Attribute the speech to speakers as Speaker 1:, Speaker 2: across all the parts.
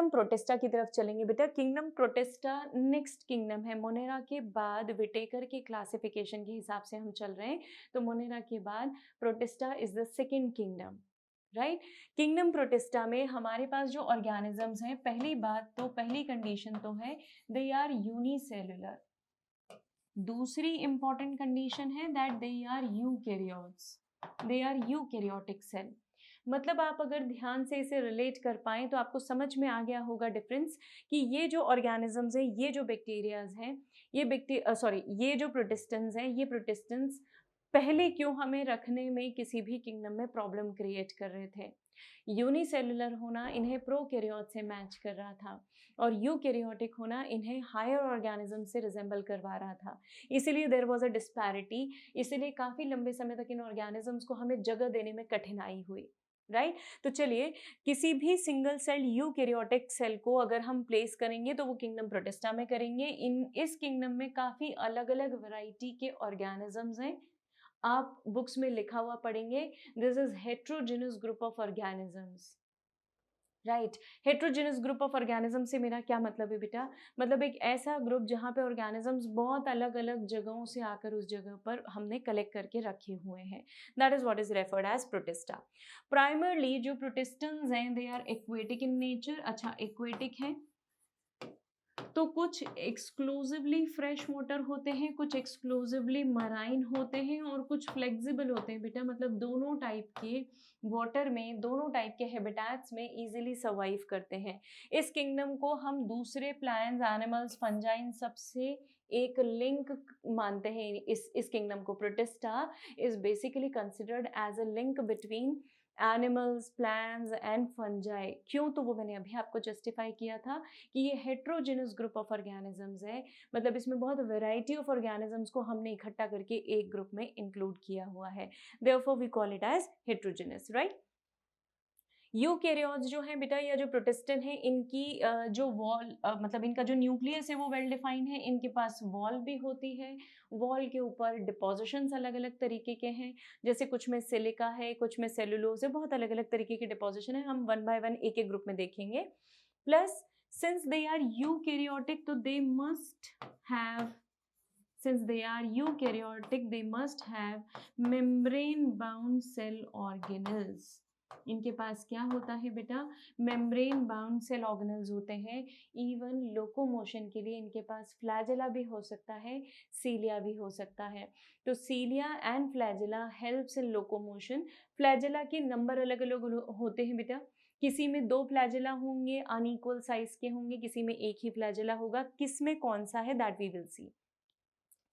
Speaker 1: Kingdom protista की तरफ चलेंगे बेटा। किंगडम प्रोटिस्टा नेक्स्ट किंगडम है, मोनेरा के बाद विटेकर के क्लासिफिकेशन के हिसाब से हम चल रहे हैं, तो मोनेरा के बाद protista is the second kingdom, right. Kingdom protista में हमारे पास जो ऑर्गेनिजम्स हैं, पहली बात तो पहली कंडीशन तो है दे आर यूनिसेलुलर। दूसरी इंपॉर्टेंट कंडीशन है that they are eukaryotes, they are eukaryotic cell. मतलब आप अगर ध्यान से इसे रिलेट कर पाएं तो आपको समझ में आ गया होगा डिफरेंस कि ये जो ऑर्गेनिजम्स हैं, ये जो बैक्टीरियाज हैं, ये जो प्रोटिस्टेंस हैं, ये प्रोटिस्टेंस पहले क्यों हमें रखने में किसी भी किंगडम में प्रॉब्लम क्रिएट कर रहे थे। यूनिसेलुलर होना इन्हें प्रोकैरियोट से मैच कर रहा था और यूकैरियोटिक होना इन्हें हायर ऑर्गेनिज्म से रिजेंबल करवा रहा था, इसीलिए देयर वाज अ डिस्पैरिटी। इसीलिए काफ़ी लंबे समय तक इन ऑर्गेनिजम्स को हमें जगह देने में कठिनाई हुई, राइट। तो चलिए, किसी भी सिंगल सेल यूकैरियोटिक सेल को अगर हम प्लेस करेंगे तो वो किंगडम प्रोटिस्टा में करेंगे। इस किंगडम में काफ़ी अलग अलग वैरायटी के ऑर्गेनिजम्स हैं। आप बुक्स में लिखा हुआ पढ़ेंगे, this is heterogeneous group of organisms, right. Heterogeneous group of organism से मेरा क्या मतलब है बेटा, मतलब एक ऐसा ग्रुप जहाँ पे ऑर्गेनिजम्स बहुत अलग अलग जगहों से आकर उस जगह पर हमने कलेक्ट करके रखे हुए हैं, that is what is referred as protista. Primarily जो प्रोटिस्टेंस हैं they are aquatic in nature. अच्छा, एक्वेटिक है तो कुछ एक्सक्लूसिवली फ्रेश वाटर होते हैं, कुछ एक्सक्लूसिवली मराइन होते हैं और कुछ फ्लेक्सिबल होते हैं बेटा। मतलब दोनों टाइप के वाटर में, दोनों टाइप के हैबिटेट्स में इजीली सर्वाइव करते हैं। इस किंगडम को हम दूसरे प्लांट्स, एनिमल्स, फंजाइन सबसे एक लिंक मानते हैं। इस किंगडम को protista is basically considered as a link between animals, plants and fungi. क्यों, तो वो मैंने अभी आपको जस्टिफाई किया था कि ये हेट्रोजेनस ग्रुप ऑफ ऑर्गेनिजम्स है, मतलब इसमें बहुत वैरायटी ऑफ ऑर्गेनिजम्स को हमने इकट्ठा करके एक ग्रुप में इंक्लूड किया हुआ है, therefore we call it as heterogeneous, right. Eukaryotes जो है बेटा, या जो प्रोटिस्टन है, इनकी जो वॉल मतलब इनका जो न्यूक्लियस है वो वेल डिफाइंड है। इनके पास वॉल भी होती है, वॉल के ऊपर डिपोजिशंस अलग अलग तरीके के हैं, जैसे कुछ में सिलिका है, कुछ में सेलुलोज है, बहुत अलग अलग तरीके के डिपोजिशन है। हम वन बाय वन एक एक ग्रुप में देखेंगे। Plus since they are eukaryotic तो they must have, since they are eukaryotic they must have membrane bound cell organelles। इनके पास क्या होता है बेटा, मेम्ब्रेन बाउंड सेल ऑर्गेनल्स होते हैं। इवन लोकोमोशन के लिए इनके पास फ्लैजेला भी हो सकता है, सीलिया भी हो सकता है। तो सीलिया and flagella helps in locomotion. Flagella के नंबर अलग अलग होते हैं बेटा, किसी में 2 फ्लैजेला होंगे, अनइक्वल साइज के होंगे, किसी में एक ही फ्लैजेला होगा। किस में कौन सा है that we will see.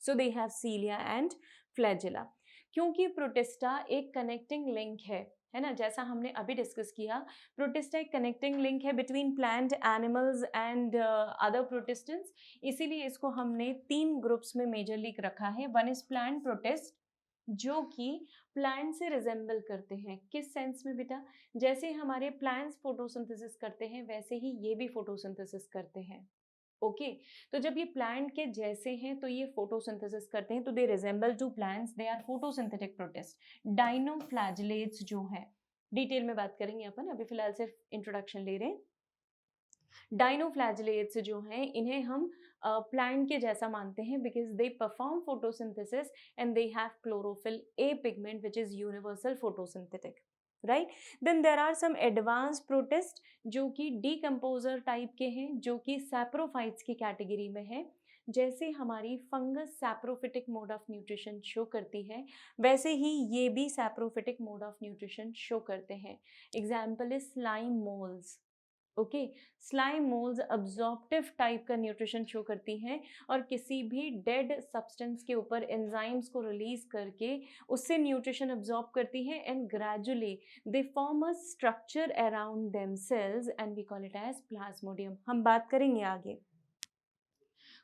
Speaker 1: So they have cilia and flagella. क्योंकि प्रोटिस्टा एक कनेक्टिंग लिंक है ना, जैसा हमने अभी डिस्कस किया, प्रोटिस्टा एक कनेक्टिंग लिंक है between plant, animals and other protistans. इसीलिए इसको हमने 3 ग्रुप्स में मेजरली रखा है। वन इज प्लांट प्रोटिस्ट, जो कि प्लांट से रिजेंबल करते हैं। किस सेंस में बेटा, जैसे हमारे प्लांट्स फोटोसिंथेसिस करते हैं वैसे ही ये भी फोटोसिंथेसिस करते हैं। ओके तो जब ये प्लांट के जैसे हैं तो ये फोटोसिंथेसिस करते हैं, तो they resemble to plants, they are photosynthetic protist. Dinoflagellates जो है, डिटेल में बात करेंगे अपन, अभी फिलहाल सिर्फ इंट्रोडक्शन ले रहे हैं। डाइनोफ्लैजेलेट्स जो हैं इन्हें हम प्लांट के जैसा मानते हैं because they perform photosynthesis and they have chlorophyll a pigment which is universal photosynthetic, right. Then there are some advance protist जो कि डीकम्पोजर टाइप के हैं, जो कि सैप्रोफाइट्स की कैटेगरी में है। जैसे हमारी fungus saprophytic mode of nutrition show करती है, वैसे ही ये भी saprophytic mode of nutrition show करते हैं। Example is slime moulds. Okay, slime moulds absorptive type का न्यूट्रिशन शो करती हैं और किसी भी डेड सब्सटेंस के ऊपर एंजाइम्स को रिलीज करके उससे न्यूट्रिशन अब्जॉर्ब करती हैं and gradually they form a structure around themselves and we call it as plasmodium. हम बात करेंगे आगे।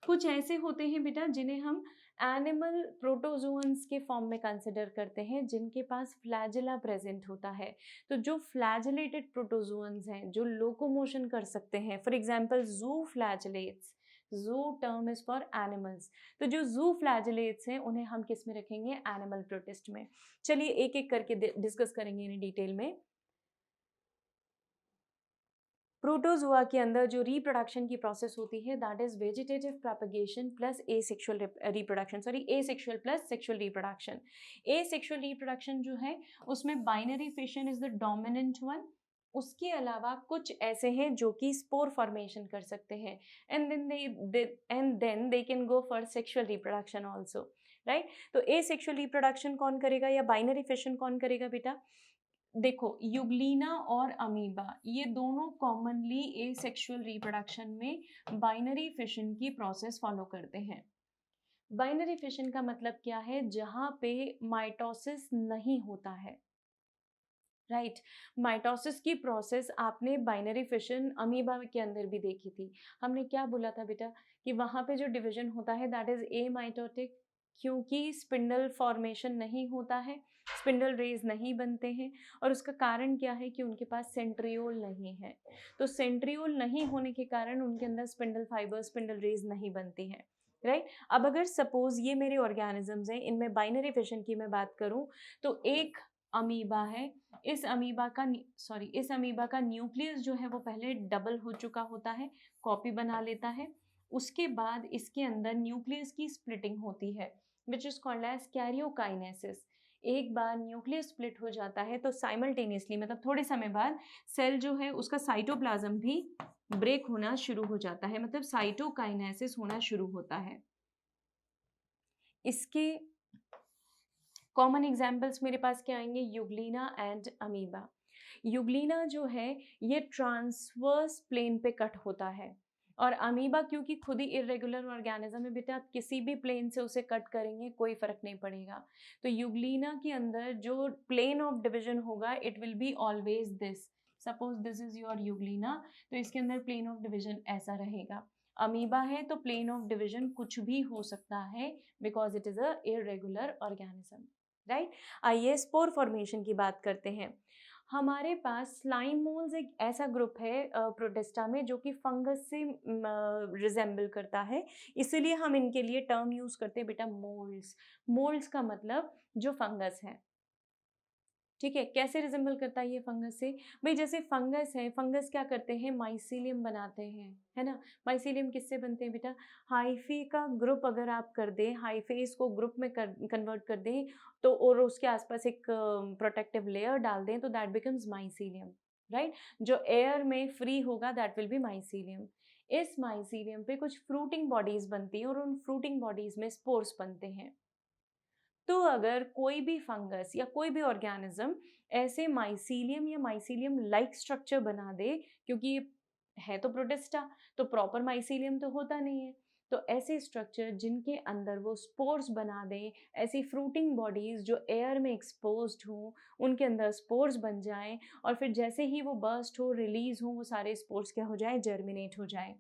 Speaker 1: कुछ ऐसे होते हैं बेटा जिन्हें हम एनिमल प्रोटोजोअन्स के फॉर्म में कंसिडर करते हैं, जिनके पास फ्लैजेला प्रेजेंट होता है। तो जो फ्लैजेलेटेड प्रोटोजोअन्स हैं, जो लोकोमोशन कर सकते हैं, फॉर एग्जांपल जू फ्लैजेलेट्स, जू टर्म इज फॉर एनिमल्स। तो जो जू फ्लैजेलेट्स हैं उन्हें हम किस में रखेंगे, एनिमल प्रोटिस्ट में। चलिए एक एक करके डिस्कस करेंगे इन्हें डिटेल में। प्रोटोजोआ के अंदर जो रिप्रोडक्शन की प्रोसेस होती है that is vegetative propagation plus asexual reproduction, sorry asexual plus sexual reproduction. Asexual reproduction जो है उसमें binary fission is the dominant one. उसके अलावा कुछ ऐसे हैं जो कि स्पोर फॉर्मेशन कर सकते हैं and then they can go for sexual reproduction also, right. तो एसेक्सुअल रिप्रोडक्शन कौन करेगा या बाइनरी फिशन कौन करेगा बेटा? देखो, यूग्लिना और अमीबा ये दोनों कॉमनली एसेक्सुअल रिप्रोडक्शन में बाइनरी फिशन की प्रोसेस फॉलो करते हैं। बाइनरी फिशन का मतलब क्या है? जहां पे माइटोसिस नहीं होता है, राइट। माइटोसिस की प्रोसेस आपने बाइनरी फिशन अमीबा के अंदर भी देखी थी। हमने क्या बोला था बेटा कि वहां पे जो डिवीजन होता है दैट इज ए माइटोटिक, क्योंकि स्पिंडल फॉर्मेशन नहीं होता है, स्पिंडल रेज नहीं बनते हैं। और उसका कारण क्या है कि उनके पास सेंट्रियोल नहीं है। तो सेंट्रियोल नहीं होने के कारण उनके अंदर स्पिंडल फाइबर, स्पिंडल रेज नहीं बनती हैं, राइट। अब अगर सपोज ये मेरे ऑर्गेनिजम्स हैं, इनमें बाइनरी फिशन की मैं बात करूं तो एक अमीबा है, इस अमीबा का न्यूक्लियस जो है वो पहले डबल हो चुका होता है, कॉपी बना लेता है। उसके बाद इसके अंदर न्यूक्लियस की स्प्लिटिंग होती है which is called as karyokinesis. एक बार न्यूक्लियस स्प्लिट हो जाता है तो साइमल्टेनियसली मतलब थोड़े समय बाद सेल जो है उसका साइटोप्लाज्म भी ब्रेक होना शुरू हो जाता है, मतलब साइटोकाइनेसिस होना शुरू होता है। इसके कॉमन एग्जाम्पल्स मेरे पास क्या आएंगे? Euglena and amoeba. यूग्लिना जो है ये ट्रांसवर्स प्लेन पे कट होता है, और अमीबा क्योंकि खुद ही इरेगुलर ऑर्गेनिज्म है बेटा, आप किसी भी प्लेन से उसे कट करेंगे कोई फर्क नहीं पड़ेगा। तो यूग्लिना के अंदर जो प्लेन ऑफ डिवीजन होगा it will be always this. Suppose this is your Euglena, तो इसके अंदर प्लेन ऑफ डिवीजन ऐसा रहेगा। अमीबा है तो प्लेन ऑफ डिवीजन कुछ भी हो सकता है because it is a irregular organism, right. आइए स्पोर फॉर्मेशन की बात करते हैं। हमारे पास स्लाइम मोल्स एक ऐसा ग्रुप है प्रोटिस्टा में जो कि फंगस से रिजेंबल करता है, इसीलिए हम इनके लिए टर्म यूज करते हैं बेटा मोल्ड्स। मोल्ड्स का मतलब जो फंगस है, ठीक है। कैसे रिजेंबल करता है ये फंगस से? भाई जैसे फंगस है, फंगस क्या करते हैं? माइसीलियम बनाते हैं, है ना। माइसीलियम किससे बनते हैं बेटा? हाइफे का ग्रुप अगर आप कर दें, हाइफेज को ग्रुप में कन्वर्ट कर दें तो और उसके आसपास एक प्रोटेक्टिव लेयर डाल दें तो दैट बिकम्स माइसीलियम, राइट। जो एयर में फ्री होगा दैट विल बी माइसीलियम। इस माइसीलियम पे कुछ फ्रूटिंग बॉडीज बनती है और उन फ्रूटिंग बॉडीज में स्पोर्स बनते हैं। तो अगर कोई भी फंगस या कोई भी ऑर्गेनिज्म ऐसे माइसीलियम या माइसीलियम लाइक स्ट्रक्चर बना दे, क्योंकि ये है तो प्रोटिस्टा तो प्रॉपर माइसीलियम तो होता नहीं है, तो ऐसे स्ट्रक्चर जिनके अंदर वो स्पोर्स बना दें, ऐसी फ्रूटिंग बॉडीज जो एयर में एक्सपोज्ड हों, उनके अंदर स्पोर्स बन जाएं और फिर जैसे ही वो बर्स्ट हो, रिलीज हो, वो सारे स्पोर्स क्या हो जाए? जर्मिनेट हो जाए।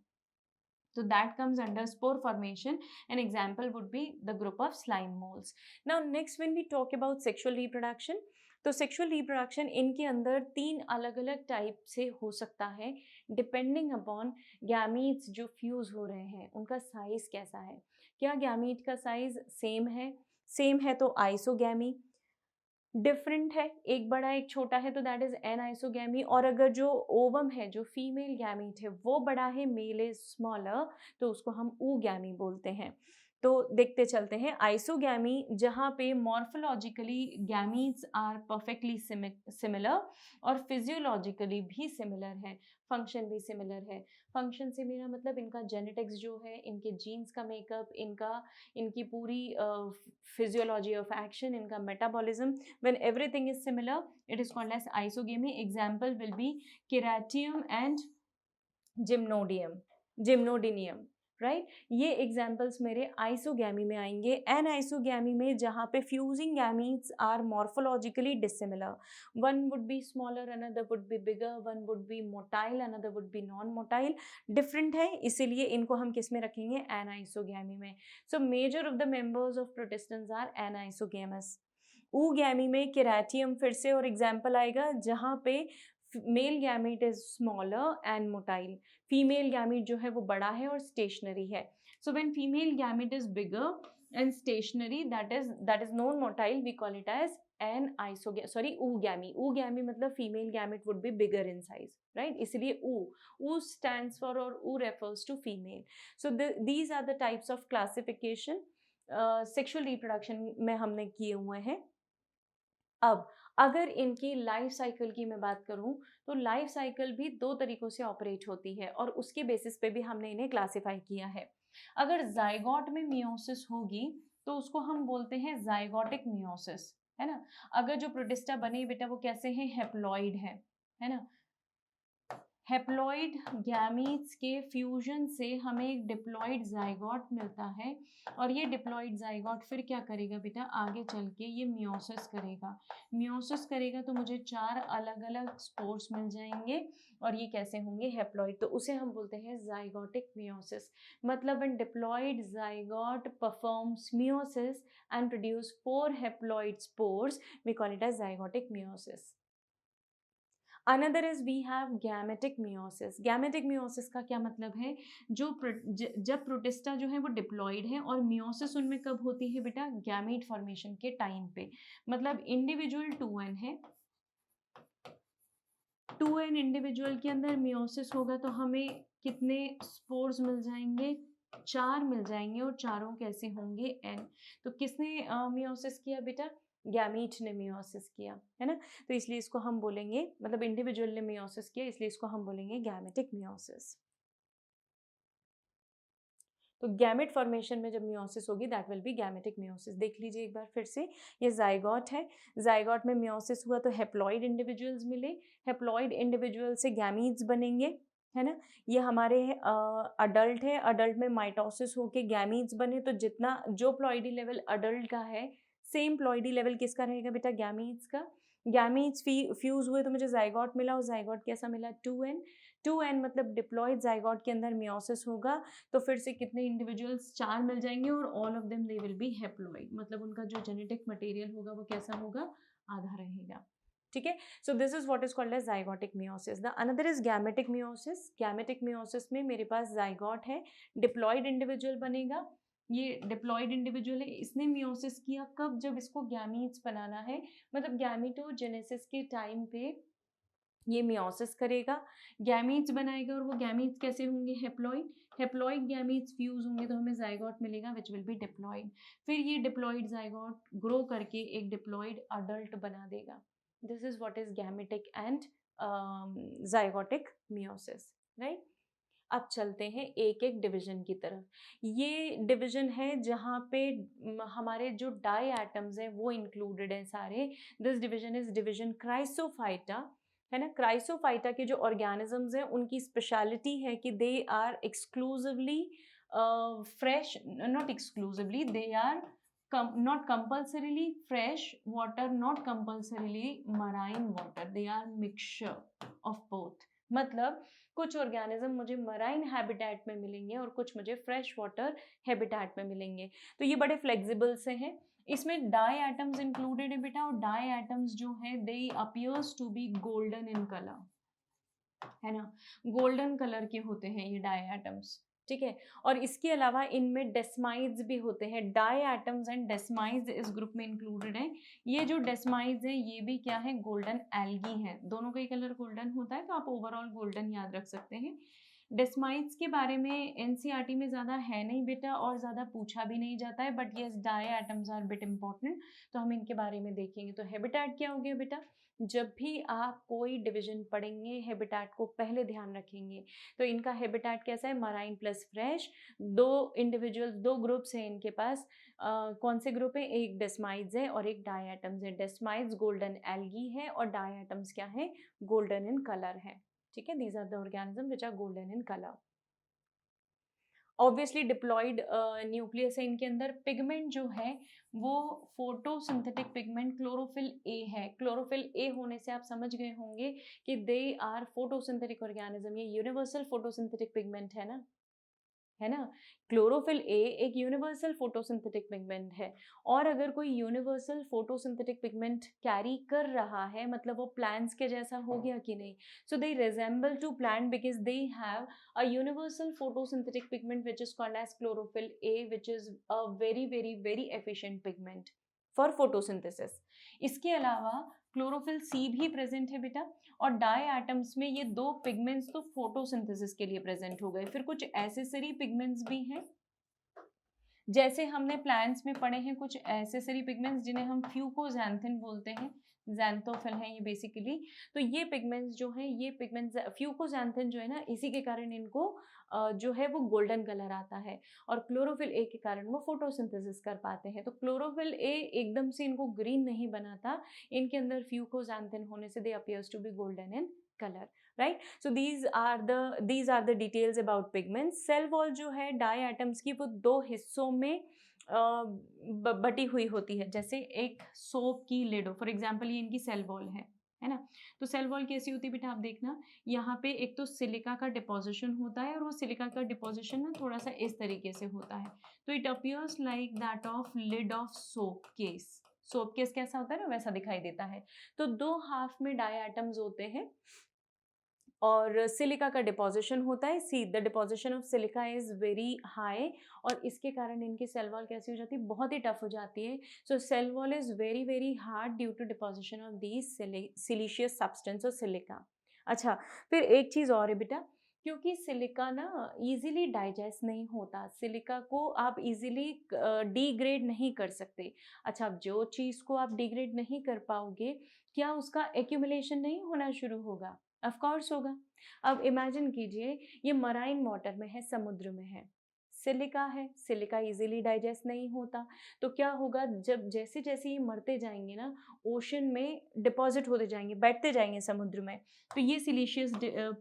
Speaker 1: So that comes under spore formation. An example would be the group of slime molds. Now next when we talk about sexual reproduction, तो सेक्सुअल रिप्रोडक्शन इनके अंदर 3 अलग अलग टाइप से हो सकता है डिपेंडिंग अपॉन गैमीट्स जो फ्यूज हो रहे हैं उनका साइज कैसा है। क्या गैमीट का साइज सेम है? सेम है तो आइसोगैमी। डिफरेंट है, एक बड़ा एक छोटा है तो दैट इज एन आइसोगैमी। और अगर जो ओवम है, जो फीमेल गैमीट है वो बड़ा है, मेल इज स्मॉलर, तो उसको हम ऊगैमी बोलते हैं। तो देखते चलते हैं आइसोगैमी जहाँ पे morphologically gametes are perfectly similar और फिजियोलॉजिकली भी सिमिलर है, फंक्शन भी सिमिलर है। फंक्शन से मेरा मतलब इनका जेनेटिक्स जो है, इनके जीन्स का मेकअप, इनकी पूरी फिजियोलॉजी ऑफ एक्शन, इनका metabolism, when everything is similar it is called as isogamy. Example will be keratium and gymnodinium, right. ये एग्जाम्पल्स मेरे आइसोगैमी में आएंगे। एन आइसोगैमी में जहाँ पे fusing gametes are morphologically dissimilar, one would be smaller, another would be bigger, one would be motile, another would be non motile, different है, इसीलिए इनको हम किस में रखेंगे? एन आइसोगैमी में। So major of the members of protistans are anisogamous. Oogamy में ceratium फिर से और एग्जाम्पल आएगा जहाँ पे male gamete is smaller and motile, female gamete जो है वो बड़ा है और स्टेशनरी है। So when female gamete is bigger and stationary, that is non-motile, we call it as an oogamy. Oogamy मतलब female gamete would be bigger in size, right? इसलिए oo stands for, or oo refers to female. So these are the types of classification sexual reproduction में हमने किए हुए हैं. अब अगर इनकी लाइफ साइकिल की मैं बात करूं तो लाइफ साइकिल भी दो तरीकों से ऑपरेट होती है और उसके बेसिस पे भी हमने इन्हें क्लासिफाई किया है. अगर जाइगोट में मियोसिस होगी तो उसको हम बोलते हैं जाइगोटिक मियोसिस, है ना. अगर जो प्रोटिस्टा बने बेटा वो कैसे हैं, हेप्लॉइड है ना. हेप्लॉइड गैमीट्स के फ्यूजन से हमें एक डिप्लॉइड जाइगोट मिलता है और ये डिप्लॉइड जाइगोट फिर क्या करेगा बेटा, आगे चल के ये मियोसिस करेगा. मियोसिस करेगा तो मुझे 4 अलग अलग स्पोर्स मिल जाएंगे और ये कैसे होंगे, हेप्लॉइड. तो उसे हम बोलते हैं जाइगोटिक मियोसिस. मतलब when diploid zygote performs meiosis and produce 4 haploid spores, we call it as zygotic meiosis. Another is we have gametic meiosis. Gametic meiosis का क्या मतलब है, जब प्रोटिस्टा जो है वो डिप्लॉइड है और मियोसिस उनमें कब होती है बेटा, गैमेट फॉर्मेशन के टाइम पे. मतलब इंडिविजुअल 2n है, 2n इंडिविजुअल के अंदर मियोसिस होगा तो हमें कितने स्पोर्स मिल जाएंगे, 4 मिल जाएंगे और चारों कैसे होंगे, n. तो किसने मियोसिस किया बेटा, गैमीट ने मियोसिस किया, है ना. तो इसलिए इसको हम बोलेंगे, मतलब इंडिविजुअल ने मियोसिस किया इसलिए इसको हम बोलेंगे गैमेटिक मियोसिस. तो गैमेट फॉर्मेशन में जब मियोसिस होगी that will be gametic meiosis. देख लीजिए एक बार फिर से, ये जाइगोट है, जाइगोट में मियोसिस हुआ तो हेप्लॉइड इंडिविजुअल्स मिले, हेप्लॉइड इंडिविजुअल से गैमीट्स बनेंगे, है ना. ये हमारे अडल्ट है, अडल्ट में माइटोसिस होके गैमीट्स बने तो जितना जो प्लॉइडी लेवल अडल्ट का है सेम प्लॉइडी लेवल किसका रहेगा बेटा, गैमीट्स का. गैमीट्स फ्यूज हुए तो मुझे जाइगोट मिला और जाइगोट कैसा मिला, 2n. 2n मतलब डिप्लॉइड जाइगोट के अंदर मियोसिस होगा तो फिर से कितने इंडिविजुअल्स, 4 मिल जाएंगे और all of them they will be haploid. मतलब उनका जो जेनेटिक मटेरियल होगा वो कैसा होगा, आधा रहेगा. ठीक है. So this is what is called as zygotic meiosis. The another is gametic meiosis. Gametic meiosis में मेरे पास जाइगोट है, डिप्लॉइड इंडिविजुअल बनेगा, ये डिप्लॉइड इंडिविजुअल है, इसने मियोसिस किया कब, जब इसको गैमीट्स बनाना है. मतलब गैमीटोजेनेसिस के टाइम पे ये मियोसिस करेगा, गैमीट्स बनाएगा और वो गैमीट्स कैसे होंगे, हेप्लॉइड. हेप्लॉइड गैमीट्स फ्यूज होंगे तो हमें जाइगोट मिलेगा विच विल बी डिप्लॉइड. फिर ये डिप्लॉइड जाइगोट ग्रो करके एक डिप्लॉइड अडल्ट बना देगा. This is what is gametic and zygotic meiosis, right. अब चलते हैं एक एक डिवीजन की तरफ. ये डिवीजन है जहाँ पे हमारे जो डाई एटम्स हैं वो इंक्लूडेड हैं सारे. This division is division Chrysophyta, है ना. क्राइसोफाइटा के जो ऑर्गेनिजम्स हैं उनकी स्पेशलिटी है कि they are exclusively fresh, not exclusively, they are not compulsorily fresh water, not compulsorily marine water, they are mixture of both. मतलब कुछ ऑर्गेनिज्म मुझे मराइन हैबिटेट में मिलेंगे और कुछ मुझे फ्रेश वाटर हैबिटेट में मिलेंगे. तो ये बड़े फ्लेक्सिबल से हैं. इसमें डाई एटम्स इंक्लूडेड है बेटा और डाई एटम्स जो है they appears to be golden in colour, है ना. गोल्डन कलर के होते हैं ये डाई एटम्स, ठीक है. और इसके अलावा इनमें डेस्माइड्स भी होते हैं. डाई एटम्स एंड डेस्माइड्स इस ग्रुप में इंक्लूडेड हैं. ये जो डेस्माइड्स हैं ये भी क्या है, गोल्डन एल्गी हैं. दोनों का ही कलर गोल्डन होता है तो आप ओवरऑल गोल्डन याद रख सकते हैं. डेस्माइड्स के बारे में एनसीईआरटी में ज़्यादा है नहीं बेटा और ज़्यादा पूछा भी नहीं जाता है, बट ये diatoms are bit important तो हम इनके बारे में देखेंगे. तो हैबिटेट क्या हो गया बेटा, जब भी आप कोई डिवीजन पढ़ेंगे हैबिटेट को पहले ध्यान रखेंगे. तो इनका हैबिटेट कैसा है, मराइन प्लस फ्रेश. दो इंडिविजुअल्स, दो ग्रुप्स हैं इनके पास. कौन से ग्रुप है, एक डेस्माइड्स है और एक डाई एटम्स है. डेस्माइड्स गोल्डन एल्गी है और डाई एटम्स क्या है, गोल्डन इन कलर है. ठीक है. These are the organism which are golden in colour. Obviously diploid nucleus है इनके अंदर. पिगमेंट जो है वो फोटोसिंथेटिक पिगमेंट क्लोरोफिल ए है. क्लोरोफिल ए होने से आप समझ गए होंगे कि दे आर फोटोसिंथेटिक ऑर्गेनिज्म. ये यूनिवर्सल फोटोसिंथेटिक पिगमेंट है ना. है ना। क्लोरोफिल ए एक यूनिवर्सल फोटोसिंथेटिक पिगमेंट है, और अगर कोई यूनिवर्सल फोटोसिंथेटिक पिगमेंट कैरी कर रहा है मतलब वो प्लांट्स के जैसा हो गया कि नहीं। So they resemble to plant because they have a universal photosynthetic pigment which is called as chlorophyll a, which is a very very very efficient pigment for photosynthesis. इसके अलावा क्लोरोफिल सी भी present है बेटा, और die atoms में ये दो pigments तो फोटोसिंथेसिस के लिए प्रेजेंट हो गए। फिर कुछ एसेसरी पिगमेंट्स भी हैं, जैसे हमने प्लांट्स में पढ़े हैं कुछ एसेसरी पिगमेंट्स जिन्हें हम फ्यूकोजैंथिन बोलते हैं, जैंथोफिल है ये बेसिकली। तो ये पिगमेंट्स जो हैं, ये पिगमेंट्स फ्यूकोजैंथिन जो है ना, इसी के कारण इनको जो है वो गोल्डन कलर आता है, और क्लोरोफिल ए के कारण वो फोटोसिंथेसिस कर पाते हैं। तो क्लोरोफिल ए एकदम से इनको ग्रीन नहीं बनाता, इनके अंदर फ्यूकोजैंथिन होने से they appears to be golden in colour, right. So these are the details about pigments. Cell wall जो है डाई एटम्स की वो दो हिस्सों में बटी हुई होती है। जैसे एक सोप की लिड हो, फॉर एग्जांपल ये इनकी सेल वॉल है ना। तो सेल वॉल कैसी होती है बेटा, आप देखना यहाँ पे एक तो सिलिका का डिपोजिशन होता है, और वो सिलिका का डिपोजिशन ना थोड़ा सा इस तरीके से होता है। तो it appears like that of lid of soap case. Soap case कैसा होता है ना, वैसा दिखाई देता है। तो दो हाफ में डाई एटम्स होते हैं और सिलिका का डिपोजिशन होता है। See the deposition of silica is very high, और इसके कारण इनकी सेल वॉल कैसी हो जाती है, बहुत ही टफ हो जाती है। So cell wall is very very hard due to deposition of these siliceous substance और सिलिका। अच्छा, फिर एक चीज़ और है बेटा, क्योंकि सिलिका ना इजीली डाइजेस्ट नहीं होता, सिलिका को आप इजीली डिग्रेड नहीं कर सकते। अच्छा, अब जो चीज़ को आप डिग्रेड नहीं कर पाओगे, क्या उसका एक्यूमुलेशन नहीं होना शुरू होगा? ऑफ कोर्स होगा। अब इमेजिन कीजिए ये मराइन वाटर में है, समुद्र में है, सिलिका है, सिलिका इजीली डाइजेस्ट नहीं होता, तो क्या होगा, जब जैसे जैसे ये मरते जाएंगे ना, ओशन में डिपॉजिट होते जाएंगे, बैठते जाएंगे समुद्र में, तो ये सिलिशियस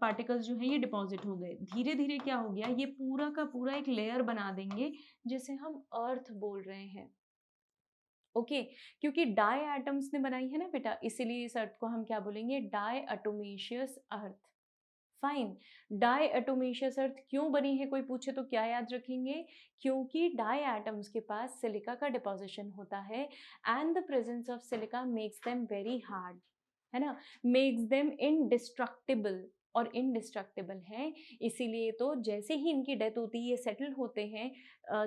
Speaker 1: पार्टिकल्स जो है ये डिपॉजिट हो गए। धीरे धीरे क्या हो गया, ये पूरा का पूरा एक लेयर बना देंगे जिसे हम अर्थ बोल रहे हैं। ओके, क्योंकि डाई एटम्स ने बनाई है ना बेटा, इसीलिए इस अर्थ को हम क्या बोलेंगे, डाई एटोमेशियस अर्थ। फाइन। डाई एटोमेशियस अर्थ क्यों बनी है, कोई पूछे तो क्या याद रखेंगे, क्योंकि डाई एटम्स के पास सिलिका का डिपोजिशन होता है, and the presence of silica makes them very hard, है ना, मेक्स देम इनडिस्ट्रक्टिबल, और इनडिस्ट्रक्टिबल है। इसीलिए तो जैसे ही इनकी डेथ होती है ये सेटल होते हैं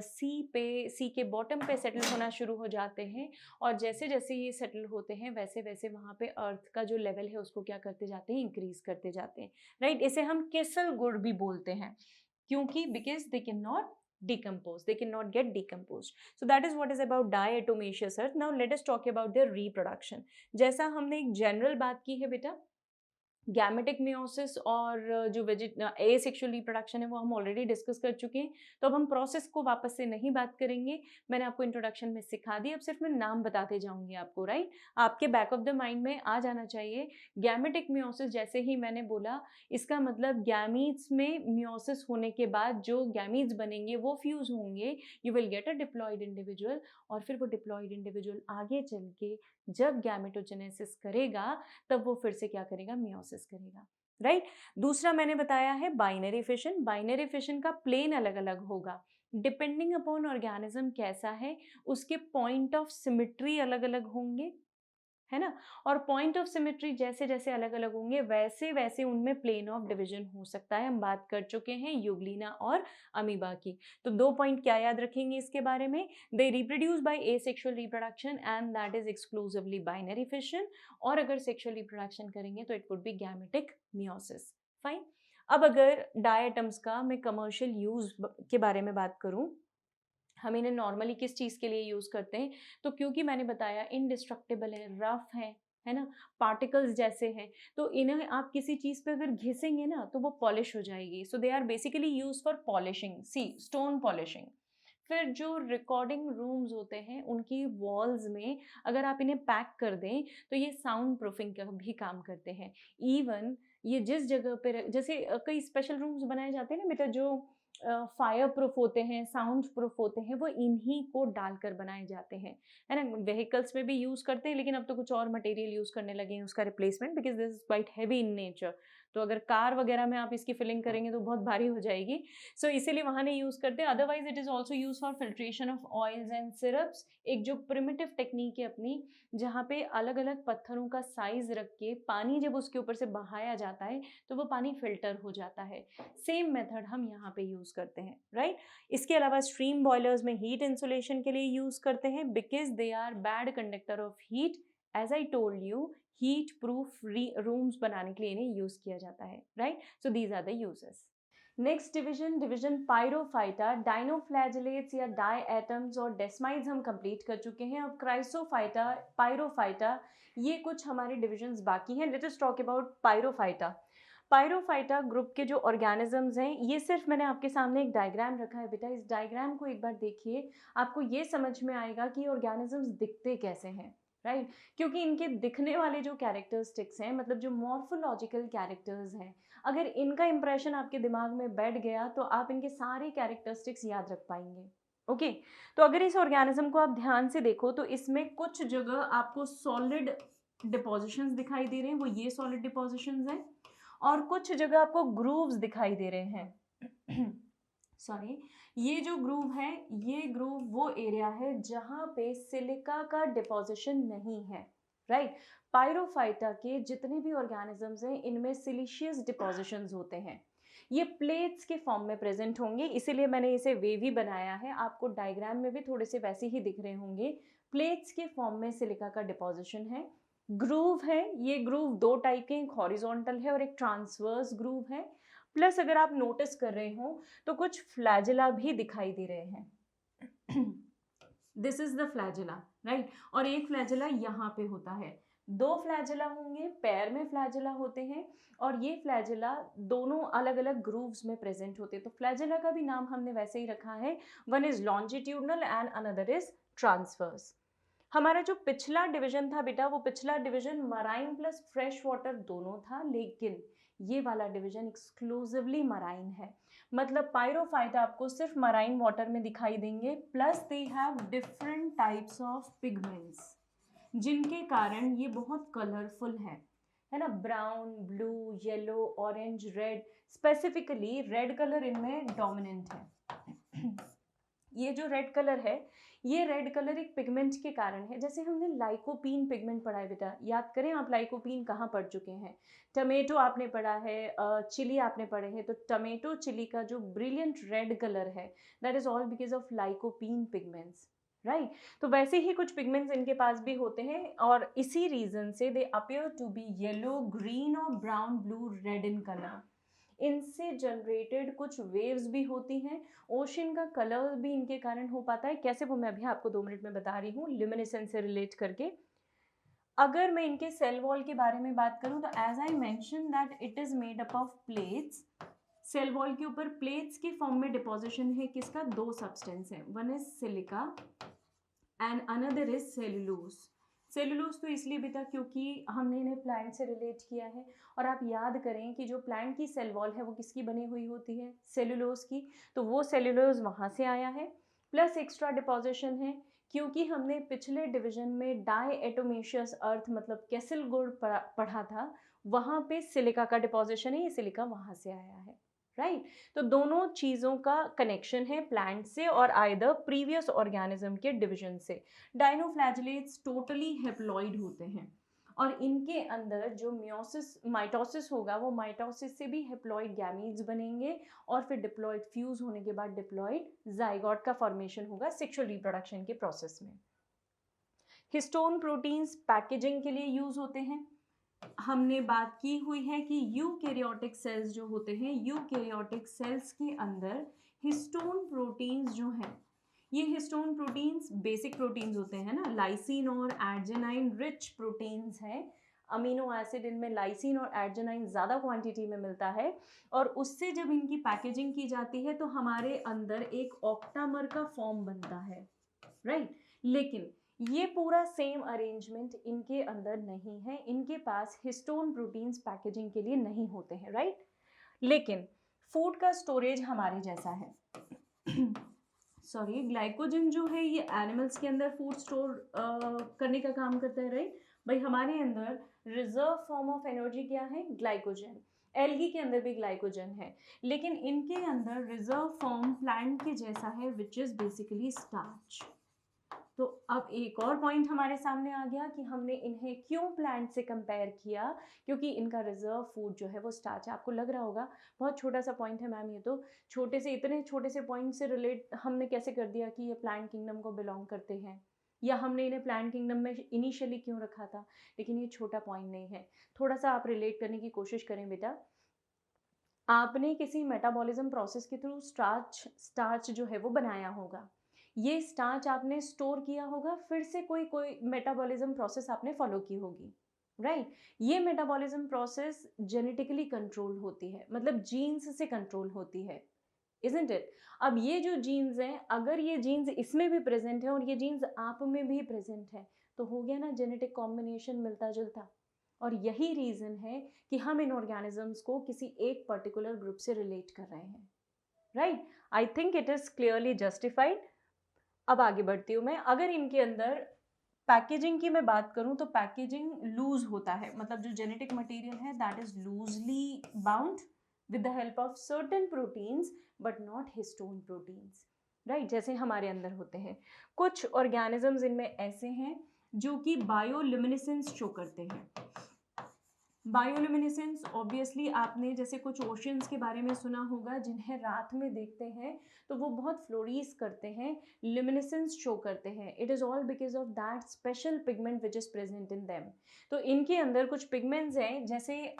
Speaker 1: सी के बॉटम पे सेटल होना शुरू हो जाते हैं, और जैसे जैसे ये सेटल होते हैं वैसे वैसे वहाँ पे अर्थ का जो लेवल है उसको क्या करते जाते हैं, इंक्रीज करते जाते हैं, राइट। इसे हम केसल गुड़ भी बोलते हैं, क्योंकि because they can not decompose, they cannot get decomposed. So that is what is about diatomaceous earth. Now let us talk about their reproduction. जैसा हमने एक जनरल बात की है बेटा, गैमेटिक मियोसिस और जो एसेक्सुअल रिप्रोडक्शन है वो हम ऑलरेडी डिस्कस कर चुके हैं, तो अब हम प्रोसेस को वापस से नहीं बात करेंगे, मैंने आपको इंट्रोडक्शन में सिखा दी, अब सिर्फ मैं नाम बताते जाऊंगी आपको, राइट। आपके बैक ऑफ द माइंड में आ जाना चाहिए गैमेटिक मियोसिस। जैसे ही मैंने बोला, इसका मतलब गैमीट्स में मियोसिस होने के बाद जो गैमीट्स बनेंगे वो फ्यूज होंगे, you will get a diploid individual, और फिर वो डिप्लॉयड इंडिविजुअल आगे चल के जब गैमेटोजेनेसिस करेगा तब वो फिर से क्या करेगा, मियोसिस करेगा, राइट। दूसरा मैंने बताया है बाइनरी फिशन। बाइनरी फिशन का प्लेन अलग अलग होगा, डिपेंडिंग अपॉन ऑर्गेनिज्म कैसा है उसके पॉइंट ऑफ सिमेट्री अलग अलग होंगे, है ना, और पॉइंट ऑफ सिमेट्री जैसे जैसे अलग अलग होंगे वैसे वैसे उनमें प्लेन ऑफ डिवीजन हो सकता है। हम बात कर चुके हैं यूग्लिना और अमीबा की। तो दो पॉइंट क्या याद रखेंगे इसके बारे में, they reproduce by asexual reproduction and that is exclusively binary fission, और अगर सेक्सुअल रिप्रोडक्शन करेंगे तो it would be gametic meiosis. Fine. अब अगर डायटम्स का मैं कमर्शियल यूज के बारे में बात करूं, हम इन्हें नॉर्मली किस चीज़ के लिए यूज़ करते हैं, तो क्योंकि मैंने बताया इनडिस्ट्रक्टिबल है, रफ है ना, पार्टिकल्स जैसे हैं, तो इन्हें आप किसी चीज़ पे अगर घिसेंगे ना तो वो पॉलिश हो जाएगी। So they are basically use for polishing, see stone polishing. फिर जो रिकॉर्डिंग रूम्स होते हैं उनकी वॉल्स में अगर आप इन्हें पैक कर दें तो ये साउंड प्रूफिंग का भी काम करते हैं। इवन ये जिस जगह पे, जैसे कई स्पेशल रूम्स बनाए जाते हैं ना बेटा, जो फायर प्रूफ होते हैं, साउंड प्रूफ होते हैं, वो इन्हीं को डालकर बनाए जाते हैं, है ना। व्हीकल्स में भी यूज़ करते हैं, लेकिन अब तो कुछ और मटेरियल यूज़ करने लगे हैं उसका replacement, because this is quite heavy in nature. तो अगर कार वगैरह में आप इसकी फिलिंग करेंगे तो बहुत भारी हो जाएगी, सो इसीलिए वहाँ नहीं यूज़ करते। Otherwise it is also use for filtration of oils and syrups, एक जो प्रिमिटिव टेक्निक है अपनी, जहाँ पे अलग अलग पत्थरों का साइज रख के पानी जब उसके ऊपर से बहाया जाता है तो वो पानी फिल्टर हो जाता है। सेम मेथड हम यहाँ पे यूज़ करते हैं, राइट। इसके अलावा स्ट्रीम बॉयलर्स में हीट इंसुलेशन के लिए यूज़ करते हैं because they are bad conductor of heat. As I told you, heat proof rooms बनाने के लिए इन्हें यूज़ किया जाता है, right. So these are the uses. Next division Pyrrophyta, dinoflagellates या डाई एटम्स और डेस्माइड्स हम कंप्लीट कर चुके हैं। अब क्राइसोफाइटा, पायरोफाइटा, ये कुछ हमारे डिविजन्स बाकी हैं। Let us talk about Pyrrophyta. Pyrrophyta group के जो ऑर्गेनिजम्स हैं, ये सिर्फ मैंने आपके सामने एक डायग्राम रखा है बेटा, इस डायग्राम को एक बार देखिए, आपको ये समझ में आएगा कि ऑर्गेनिजम्स दिखते कैसे हैं, राइट। क्योंकि इनके दिखने वाले जो कैरेक्टरिस्टिक्स हैं, मतलब जो मॉर्फोलॉजिकल कैरेक्टर्स हैं, अगर इनका इंप्रेशन आपके दिमाग में बैठ गया तो आप इनके सारे कैरेक्टरिस्टिक्स याद रख पाएंगे। ओके, तो अगर इस ऑर्गेनिज्म को आप ध्यान से देखो तो इसमें कुछ जगह आपको सॉलिड डिपोजिशंस दिखाई दे रहे हैं, वो ये सॉलिड डिपोजिशंस हैं, और कुछ जगह आपको ग्रूव्स दिखाई दे रहे हैं। सॉरी, ये जो ग्रूव है, ये ग्रूव वो एरिया है जहां पे सिलिका का डिपोजिशन नहीं है, राइट। पायरोफाइटा के जितने भी ऑर्गेनिजम्स हैं, इनमें सिलिशियस डिपोजिशंस होते हैं। ये प्लेट्स के फॉर्म में प्रेजेंट होंगे, इसीलिए मैंने इसे वेवी बनाया है। आपको डायग्राम में भी थोड़े से वैसे ही दिख रहे होंगे। प्लेट्स के फॉर्म में सिलिका का डिपोजिशन है। ग्रूव है, ये ग्रूव दो टाइप के, एक हॉरिजॉन्टल है और एक ट्रांसवर्स ग्रूव है। प्लस अगर आप नोटिस कर रहे हो तो कुछ फ्लैजिला भी दिखाई दे रहे हैं। This is the flagella, right. और एक फ्लैजिला यहाँ पे होता है, दो फ्लैजिला होंगे, पैर में फ्लैजिला होते हैं, और ये फ्लैजिला दोनों अलग अलग ग्रूव्स में प्रेजेंट होते हैं। तो फ्लैजिला का भी नाम हमने वैसे ही रखा है, one is longitudinal and another is transverse. हमारा जो पिछला डिवीजन था बेटा, वो पिछला division marine plus fresh water दोनों था, लेकिन ये वाला डिवीजन एक्सक्लूसिवली मराइन है। मतलब पायरोफाइटा आपको सिर्फ मराइन वाटर में दिखाई देंगे, plus they have different types of pigments, जिनके कारण ये बहुत कलरफुल है ना। Brown, blue, yellow, orange, red, specifically red colour इनमें डोमिनेंट है। ये जो रेड कलर है, ये रेड कलर एक पिगमेंट के कारण है। जैसे हमने लाइकोपीन पिगमेंट पढ़ा है बेटा, याद करें आप लाइकोपीन कहाँ पढ़ चुके हैं। टमेटो आपने पढ़ा है, चिली आपने पढ़े हैं। तो टमेटो चिली का जो ब्रिलियंट रेड कलर है, that is all because of lycopene pigments, right. तो वैसे ही कुछ पिगमेंट्स इनके पास भी होते हैं, और इसी रीजन से they appear to be yellow, green और brown, blue, red in colour. इनसे जनरेटेड कुछ वेव्स भी होती हैं, ओशन का कलर भी इनके कारण हो पाता है। कैसे, वो मैं अभी आपको 2 मिनट में बता रही हूँ, ल्यूमिनेसेंस से रिलेट करके। अगर मैं इनके सेल वॉल के बारे में बात करूं तो as I mention that it is made up of plates. Cell wall के ऊपर प्लेट्स के फॉर्म में डिपोजिशन है किसका, दो सब्सटेंस है, one is silica and another is cellulose. Cellulose तो इसलिए भी था क्योंकि हमने इन्हें प्लांट से रिलेट किया है, और आप याद करें कि जो प्लांट की सेल वॉल है वो किसकी बनी हुई होती है, सेलुलोज की। तो वो सेलुलोज वहाँ से आया है, प्लस एक्स्ट्रा डिपोजिशन है क्योंकि हमने पिछले डिवीजन में डाईएटोमेशियस अर्थ मतलब केसिल गुड़ पढ़ा था, वहाँ पे सिलिका का डिपोजिशन है, ये सिलिका वहाँ से आया है, राइट। तो दोनों चीज़ों का कनेक्शन है प्लांट से और आइदर प्रीवियस ऑर्गेनिज्म के डिवीजन से। डाइनोफ्लैजिलेट्स टोटली हेप्लॉइड होते हैं, और इनके अंदर जो मियोसिस माइटोसिस होगा, वो माइटोसिस से भी हेप्लॉइड गैमीट्स बनेंगे, और फिर डिप्लॉइड फ्यूज होने के बाद डिप्लॉइड जाइगोट का फॉर्मेशन होगा सेक्सुअल रिप्रोडक्शन के प्रोसेस में। हिस्टोन प्रोटीन्स पैकेजिंग के लिए यूज होते हैं। हमने बात की हुई है कि यूकैरियोटिक सेल्स जो होते हैं, यूकैरियोटिक सेल्स के अंदर हिस्टोन प्रोटीन्स जो हैं, ये हिस्टोन प्रोटीन्स बेसिक प्रोटीन्स होते हैं ना, लाइसिन और एर्जिनाइन रिच प्रोटीन्स हैं। अमीनो एसिड इनमें लाइसिन और एर्जिनाइन ज़्यादा क्वांटिटी में मिलता है, और उससे जब इनकी पैकेजिंग की जाती है तो हमारे अंदर एक ऑक्टामर का फॉर्म बनता है, राइट। लेकिन ये पूरा सेम अरेंजमेंट इनके अंदर नहीं है, इनके पास हिस्टोन प्रोटीन्स पैकेजिंग के लिए नहीं होते हैं, राइट। लेकिन फूड का स्टोरेज हमारे जैसा है। सॉरी, ग्लाइकोजन जो है ये एनिमल्स के अंदर फूड स्टोर करने का काम करता है, राइट। भाई हमारे अंदर रिजर्व फॉर्म ऑफ एनर्जी क्या है, ग्लाइकोजन। एल्गी के अंदर भी ग्लाइकोजन है, लेकिन इनके अंदर रिजर्व फॉर्म प्लांट के जैसा है विच इज बेसिकली स्टार्च। तो अब एक और पॉइंट हमारे सामने आ गया कि हमने इन्हें क्यों प्लांट से कंपेयर किया, क्योंकि इनका रिजर्व फूड जो है वो स्टार्च है। आपको लग रहा होगा बहुत छोटा सा पॉइंट है मैम, ये तो छोटे से, इतने छोटे से पॉइंट से रिलेट हमने कैसे कर दिया कि ये प्लांट किंगडम को बिलोंग करते हैं, या हमने इन्हें प्लांट किंगडम में इनिशियली क्यों रखा था। लेकिन ये छोटा पॉइंट नहीं है, थोड़ा सा आप रिलेट करने की कोशिश करें बेटा। आपने किसी मेटाबॉलिज्म प्रोसेस के थ्रू स्टार्च जो है वो बनाया होगा, ये स्टार्च आपने स्टोर किया होगा, फिर से कोई कोई मेटाबॉलिज्म प्रोसेस आपने फॉलो की होगी, राइट। ये मेटाबॉलिज्म प्रोसेस जेनेटिकली कंट्रोल होती है, मतलब जीन्स से कंट्रोल होती है, इजंट इट। अब ये जो जीन्स हैं, अगर ये जीन्स इसमें भी प्रेजेंट है और ये जीन्स आप में भी प्रेजेंट है, तो हो गया ना जेनेटिक कॉम्बिनेशन मिलता जुलता। और यही रीजन है कि हम इन ऑर्गेनिजम्स को किसी एक पर्टिकुलर ग्रुप से रिलेट कर रहे हैं, right. I think it is clearly justified. अब आगे बढ़ती हूँ मैं। अगर इनके अंदर पैकेजिंग की मैं बात करूं तो पैकेजिंग लूज होता है, मतलब जो जेनेटिक मटेरियल है that is loosely bound with the help of certain proteins but not histone proteins, right. जैसे हमारे अंदर होते हैं कुछ ऑर्गेनिजम्स, इनमें ऐसे हैं जो कि बायोल्यूमिनेसेंस शो करते हैं। बायोल्यूमिनेसेंस ऑब्वियसली आपने जैसे कुछ ओशंस के बारे में सुना होगा, जिन्हें रात में देखते हैं तो वो बहुत फ्लोरीज करते हैं, ल्यूमिनेसेंस शो करते हैं। It is all because of that special pigment which is present in them. तो इनके अंदर कुछ पिगमेंट्स हैं, जैसे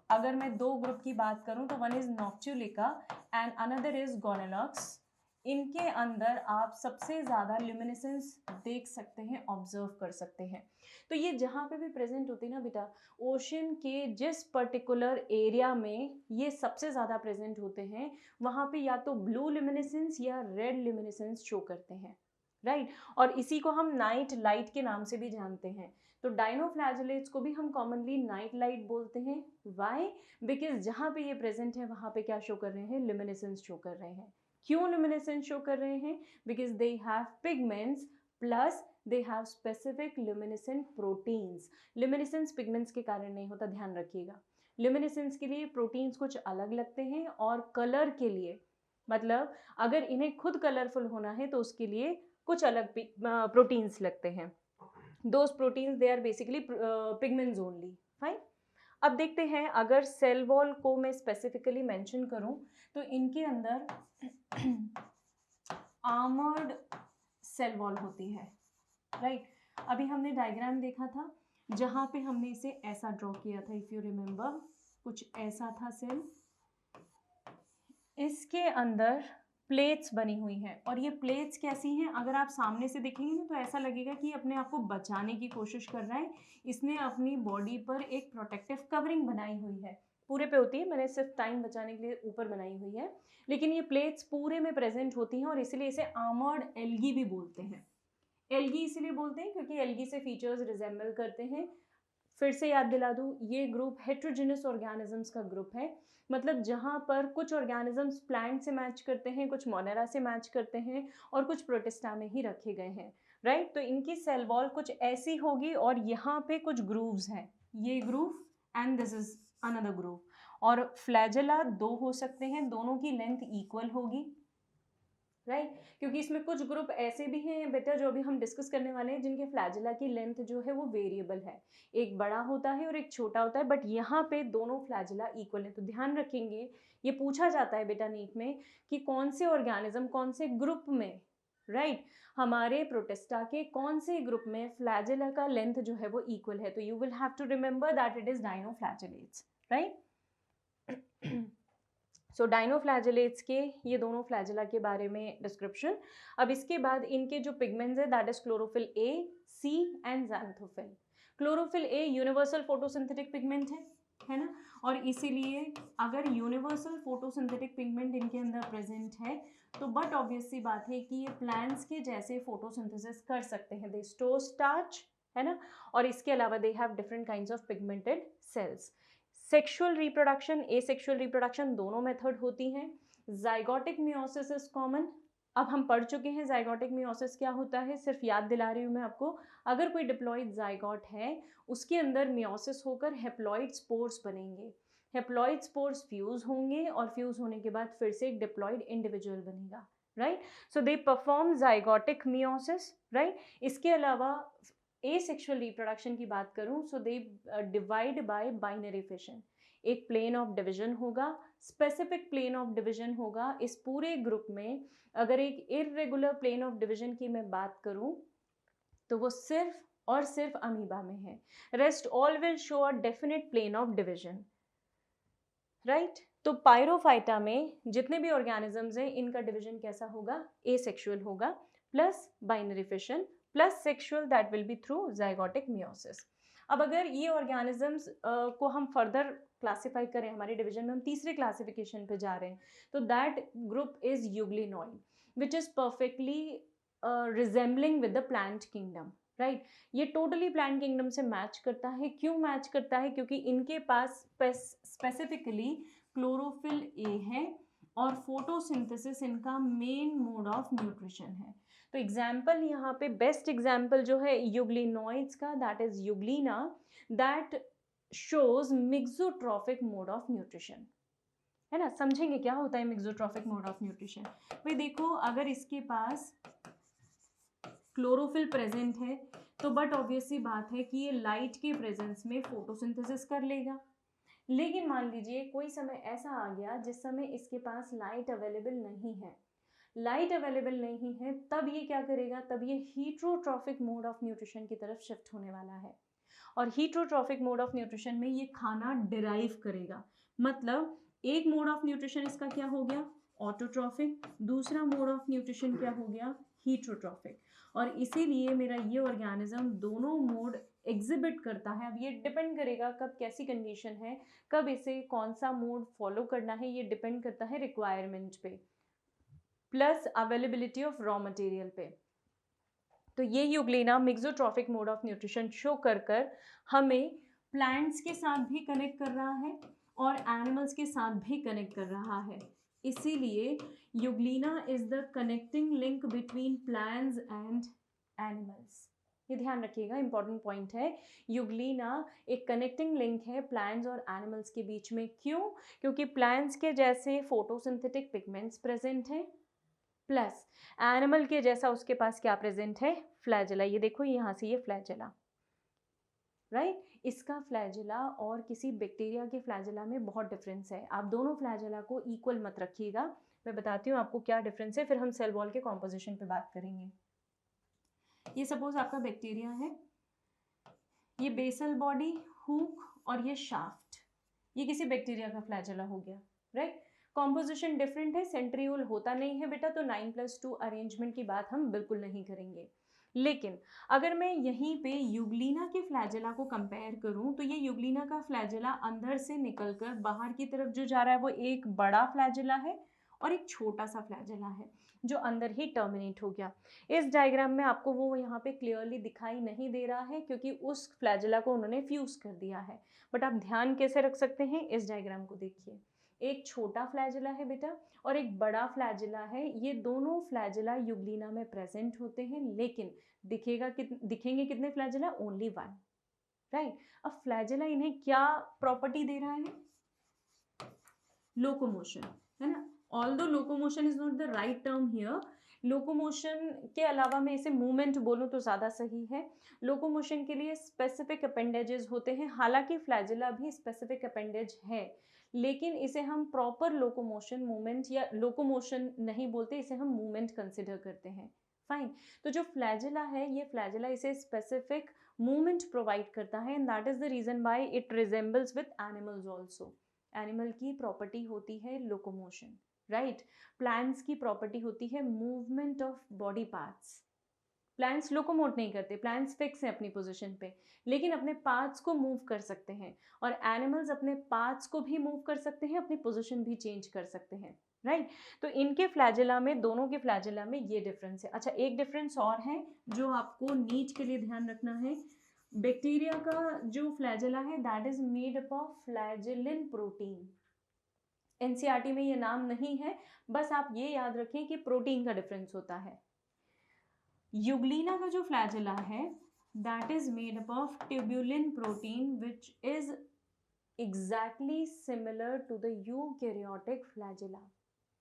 Speaker 1: अगर मैं दो ग्रुप की बात करूं तो one is Noctiluca and another is Gonyaulax. इनके अंदर आप सबसे ज़्यादा ल्यूमिनेसेंस देख सकते हैं, ऑब्जर्व कर सकते हैं। तो ये जहाँ पे भी प्रेजेंट होती है ना बेटा, ओशन के जिस पर्टिकुलर एरिया में ये सबसे ज़्यादा प्रेजेंट होते हैं, वहाँ पे या तो ब्लू ल्यूमिनेसेंस या रेड ल्यूमिनेसेंस शो करते हैं, राइट। और इसी को हम नाइट लाइट के नाम से भी जानते हैं। तो डाइनोफ्लैजेलेट्स को भी हम कॉमनली नाइट लाइट बोलते हैं। वाई? बिकॉज जहाँ पे ये प्रेजेंट है वहाँ पे क्या शो कर रहे हैं, ल्यूमिनेसेंस शो कर रहे हैं। क्यों ल्यूमिनेसेंस शो कर रहे हैं? Because they have pigments plus they have specific luminescent proteins. Luminescence pigments के कारण नहीं होता, ध्यान रखिएगा। ल्यूमिनेसेंस के लिए प्रोटीन्स कुछ अलग लगते हैं, और कलर के लिए, मतलब अगर इन्हें खुद कलरफुल होना है तो उसके लिए कुछ अलग प्रोटीन्स लगते हैं। Those proteins they are basically pigments only, fine. अब देखते हैं, अगर सेल वॉल को मैं स्पेसिफिकली मेंशन करूं तो इनके अंदर आर्मर्ड सेल वॉल होती है, राइट। अभी हमने डायग्राम देखा था जहां पे हमने इसे ऐसा ड्रॉ किया था, इफ यू रिमेंबर, कुछ ऐसा था सेल। इसके अंदर प्लेट्स बनी हुई हैं, और ये प्लेट्स कैसी हैं, अगर आप सामने से देखेंगे ना तो ऐसा लगेगा कि अपने आप को बचाने की कोशिश कर रहा है। इसने अपनी बॉडी पर एक प्रोटेक्टिव कवरिंग बनाई हुई है, पूरे पे होती है, मैंने सिर्फ टाइम बचाने के लिए ऊपर बनाई हुई है, लेकिन ये प्लेट्स पूरे में प्रेजेंट होती हैं, और इसलिए इसे आर्मर्ड एल्गी भी बोलते हैं। एल्गी इसलिए बोलते हैं क्योंकि एल्गी से फीचर्स रिजेंबल करते हैं। फिर से याद दिला दूं, ये ग्रुप हेट्रोजेनस ऑर्गेनिजम्स का ग्रुप है, मतलब जहां पर कुछ ऑर्गेनिजम्स प्लांट से मैच करते हैं, कुछ मोनेरा से मैच करते हैं, और कुछ प्रोटिस्टा में ही रखे गए हैं, राइट। तो इनकी सेल वॉल कुछ ऐसी होगी, और यहाँ पे कुछ ग्रूव्स हैं, ये groove and this is another groove. और फ्लैजेला दो हो सकते हैं, दोनों की लेंथ इक्वल होगी, राइट। क्योंकि इसमें कुछ ग्रुप ऐसे भी हैं बेटा, जो अभी हम डिस्कस करने वाले हैं, जिनके फ्लैजिला की लेंथ जो है वो वेरिएबल है, एक बड़ा होता है और एक छोटा होता है, बट यहाँ पे दोनों फ्लैजिला इक्वल है। तो ध्यान रखेंगे, ये पूछा जाता है बेटा नीट में कि कौन से ऑर्गेनिज्म कौन से ग्रुप में, राइट, हमारे प्रोटिस्टा के कौन से ग्रुप में फ्लैजिला का लेंथ जो है वो इक्वल है। तो you will have to remember that it is dinoflagellates, right. So dinoflagellates के ये दोनों फ्लैजिला के बारे में डिस्क्रिप्शन। अब इसके बाद इनके जो पिगमेंट्स है that is chlorophyll a, c and xanthophyll. Chlorophyll a universal photosynthetic pigment है ना, और इसीलिए अगर यूनिवर्सल फोटोसिंथेटिक पिगमेंट इनके अंदर प्रेजेंट है तो बट ऑब्वियस सी बात है कि ये प्लांट्स के जैसे फोटोसिंथेसिस कर सकते हैं, दे स्टोर स्टार्च, है ना, और इसके अलावा they have different kinds of pigmented sales. Sexual reproduction, asexual reproduction दोनों मेथड होती हैं। Zygotic meiosis is common. अब हम पढ़ चुके हैं जाइगोटिक मियोसिस क्या होता है, सिर्फ याद दिला रही हूँ मैं आपको। अगर कोई डिप्लॉइड जाइगोट है, उसके अंदर मियोसिस होकर हेप्लॉइड स्पोर्स बनेंगे। हेप्लॉइड स्पोर्स फ्यूज होंगे और फ्यूज होने के बाद फिर से एक डिप्लॉइड इंडिविजुअल बनेगा, right. So they perform zygotic meiosis, right. इसके अलावा एसेक्सुअल रिप्रोडक्शन की बात करूं, so they divide by binary fission. एक प्लेन ऑफ डिवीजन होगा, स्पेसिफिक प्लेन ऑफ डिवीजन होगा। इस पूरे ग्रुप में अगर एक इर्रेगुलर प्लेन ऑफ डिवीजन की मैं बात करूं तो वो सिर्फ और सिर्फ अमीबा में है। Rest all will show a definite plane of division, right. तो पायरोफाइटा में जितने भी ऑर्गेनिजम्स हैं इनका डिवीजन कैसा होगा, एसेक्सुअल होगा, plus binary fission, plus sexual, that will be through zygotic meiosis. अब अगर ये ऑर्गेनिजम्स को हम फर्दर क्लासिफाई करें, हमारे डिवीजन में हम तीसरे क्लासिफिकेशन पे जा रहे हैं, तो that group is euglenoid which is perfectly resembling with the plant kingdom, right. ये टोटली प्लांट किंगडम से मैच करता है। क्यों मैच करता है? क्योंकि इनके पास स्पेसिफिकली क्लोरोफिल ए है और फोटोसिंथेसिस इनका मेन मोड ऑफ न्यूट्रिशन है। तो एग्जाम्पल यहाँ पे बेस्ट एग्जाम्पल जो है यूग्लिनॉइड्स का, that is Euglena, that shows mixotrophic mode of nutrition, है ना। समझेंगे क्या होता है मिक्सोट्रॉफिक मोड ऑफ न्यूट्रिशन। भाई देखो, अगर इसके पास क्लोरोफिल प्रेजेंट है तो बट ऑब्वियसली बात है कि ये लाइट के प्रेजेंस में फोटोसिंथेसिस कर लेगा। लेकिन मान लीजिए कोई समय ऐसा आ गया जिस समय इसके पास लाइट अवेलेबल नहीं है, लाइट अवेलेबल नहीं है, तब ये क्या करेगा, तब ये हीट्रोट्रॉफिक मोड ऑफ न्यूट्रिशन की तरफ शिफ्ट होने वाला है। और हीट्रोट्रॉफिक मोड ऑफ न्यूट्रिशन में ये खाना डिराइव करेगा। मतलब एक मोड ऑफ न्यूट्रिशन इसका क्या हो गया, ऑटोट्रॉफिक, दूसरा मोड ऑफ न्यूट्रिशन क्या हो गया, हीट्रोट्रॉफिक। और इसीलिए मेरा ये ऑर्गेनिज्म दोनों मोड एग्जिबिट करता है। अब ये डिपेंड करेगा कब कैसी कंडीशन है, कब इसे कौन सा मोड फॉलो करना है, ये डिपेंड करता है रिक्वायरमेंट पे, plus availability of raw material पे। तो ये Euglena mixotrophic mode of nutrition show कर हमें प्लांट्स के साथ भी कनेक्ट कर रहा है और एनिमल्स के साथ भी कनेक्ट कर रहा है। इसीलिए Euglena is the connecting link between plants and animals. ये ध्यान रखिएगा, इंपॉर्टेंट पॉइंट है। यूग्लिना एक कनेक्टिंग लिंक है प्लांट्स और एनिमल्स के बीच में। क्यों? क्योंकि प्लांट्स के जैसे फोटोसिंथेटिक पिगमेंट्स प्रेजेंट हैं, प्लस एनिमल के जैसा उसके पास क्या प्रेजेंट है, फ्लैजेला। ये देखो यहाँ से ये फ्लैजेला, राइट। इसका फ्लैजेला और किसी बैक्टीरिया के फ्लैजेला में बहुत डिफरेंस है। आप दोनों फ्लैजेला को इक्वल मत रखिएगा, मैं बताती हूँ आपको क्या डिफरेंस है, फिर हम सेल वॉल के कॉम्पोजिशन पे बात करेंगे। ये सपोज आपका बैक्टीरिया है, ये बेसल बॉडी, हुक और ये शाफ्ट, ये किसी बैक्टीरिया का फ्लैजेला हो गया, राइट। कॉम्पोजिशन डिफरेंट है, सेंट्रियोल होता नहीं है बेटा, तो 9+2 अरेंजमेंट की बात हम बिल्कुल नहीं करेंगे। लेकिन अगर मैं यहीं पे यूग्लिना के फ्लैजेला को कंपेयर करूं, तो ये यूग्लिना का फ्लैजेला अंदर से निकलकर बाहर की तरफ जो जा रहा है वो एक बड़ा फ्लैजेला है और एक छोटा सा फ्लैजेला है जो अंदर ही टर्मिनेट हो गया। इस डायग्राम में आपको वो यहाँ पे क्लियरली दिखाई नहीं दे रहा है क्योंकि उस फ्लैजेला को उन्होंने फ्यूज कर दिया है। बट आप ध्यान कैसे रख सकते हैं, इस डायग्राम को देखिए। एक छोटा फ्लैजेला है बेटा और एक बड़ा फ्लैजेला है। ये दोनों फ्लैजेला यूग्लिना में प्रेजेंट होते हैं, लेकिन दिखेंगे कितने फ्लैजेला, ओनली वन, राइट। अब फ्लैजेला इन्हें क्या प्रॉपर्टी दे रहा है, लोकोमोशन, है ना। Although locomotion is not the right term here, locomotion के अलावा मैं इसे मूवमेंट बोलूँ तो ज़्यादा सही है। लोकोमोशन के लिए स्पेसिफिक अपेंडेजेस होते हैं, हालांकि फ्लैजेला भी स्पेसिफिक अपेंडेज है, लेकिन इसे हम प्रॉपर लोकोमोशन मूवमेंट या लोकोमोशन नहीं बोलते, इसे हम मूवमेंट कंसिडर करते हैं, फाइन। तो जो फ्लैजेला है, ये फ्लैजेला इसे स्पेसिफिक मूवमेंट प्रोवाइड करता है and that is the reason why it resembles with animals also. Animal की प्रॉपर्टी होती है लोकोमोशन, राइट। प्लांट्स की प्रॉपर्टी होती है movement of body parts. Plants locomote नहीं करते, प्लांट्स फिक्स हैं अपनी पोजीशन पे, लेकिन अपने पार्ट्स को मूव कर सकते हैं। और एनिमल्स अपने पार्ट्स को भी मूव कर सकते हैं, अपनी पोजीशन भी चेंज कर सकते हैं, राइट। तो इनके फ्लैजेला में, दोनों के फ्लैजेला में ये डिफरेंस है। अच्छा, एक डिफरेंस और है जो आपको नीट के लिए ध्यान रखना है। बैक्टीरिया का जो फ्लैजेला है that is made up of flagellin protein. NCERT में ये नाम नहीं है, बस आप ये याद रखें कि प्रोटीन का डिफरेंस होता है। यूग्लिना का जो फ्लैजेला है that is made up of tubulin protein which is exactly similar to the eukaryotic flagella.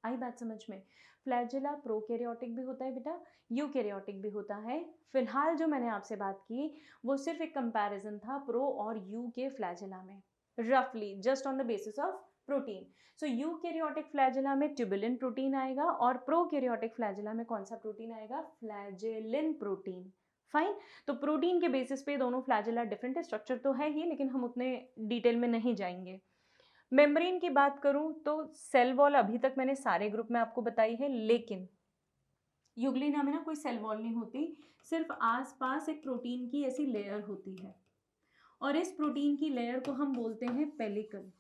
Speaker 1: आई बात समझ में? फ्लैजेला प्रोकैरियोटिक भी होता है बेटा, यूकैरियोटिक भी होता है। फिलहाल जो मैंने आपसे बात की वो सिर्फ एक कंपैरिजन था प्रो और यू के फ्लैजेला में, रफली just on the basis of protein. So eukaryotic flagella में ट्यूबुलिन प्रोटीन आएगा और प्रोकैरियोटिक फ्लैजेला में कौन सा प्रोटीन आएगा? फ्लैजेलिन प्रोटीन। फाइन। तो प्रोटीन के बेसिस पे दोनों फ्लैजेला डिफरेंट है, स्ट्रक्चर तो है ही लेकिन हम उतने डिटेल में नहीं जाएंगे। मेम्ब्रेन की बात करूं तो सेल वॉल अभी तक मैंने सारे ग्रुप में आपको बताई है, लेकिन यूग्लिना में ना कोई सेल वॉल नहीं होती, सिर्फ आसपास एक प्रोटीन की ऐसी लेयर होती है और इस प्रोटीन की लेयर को हम बोलते हैं pellicle,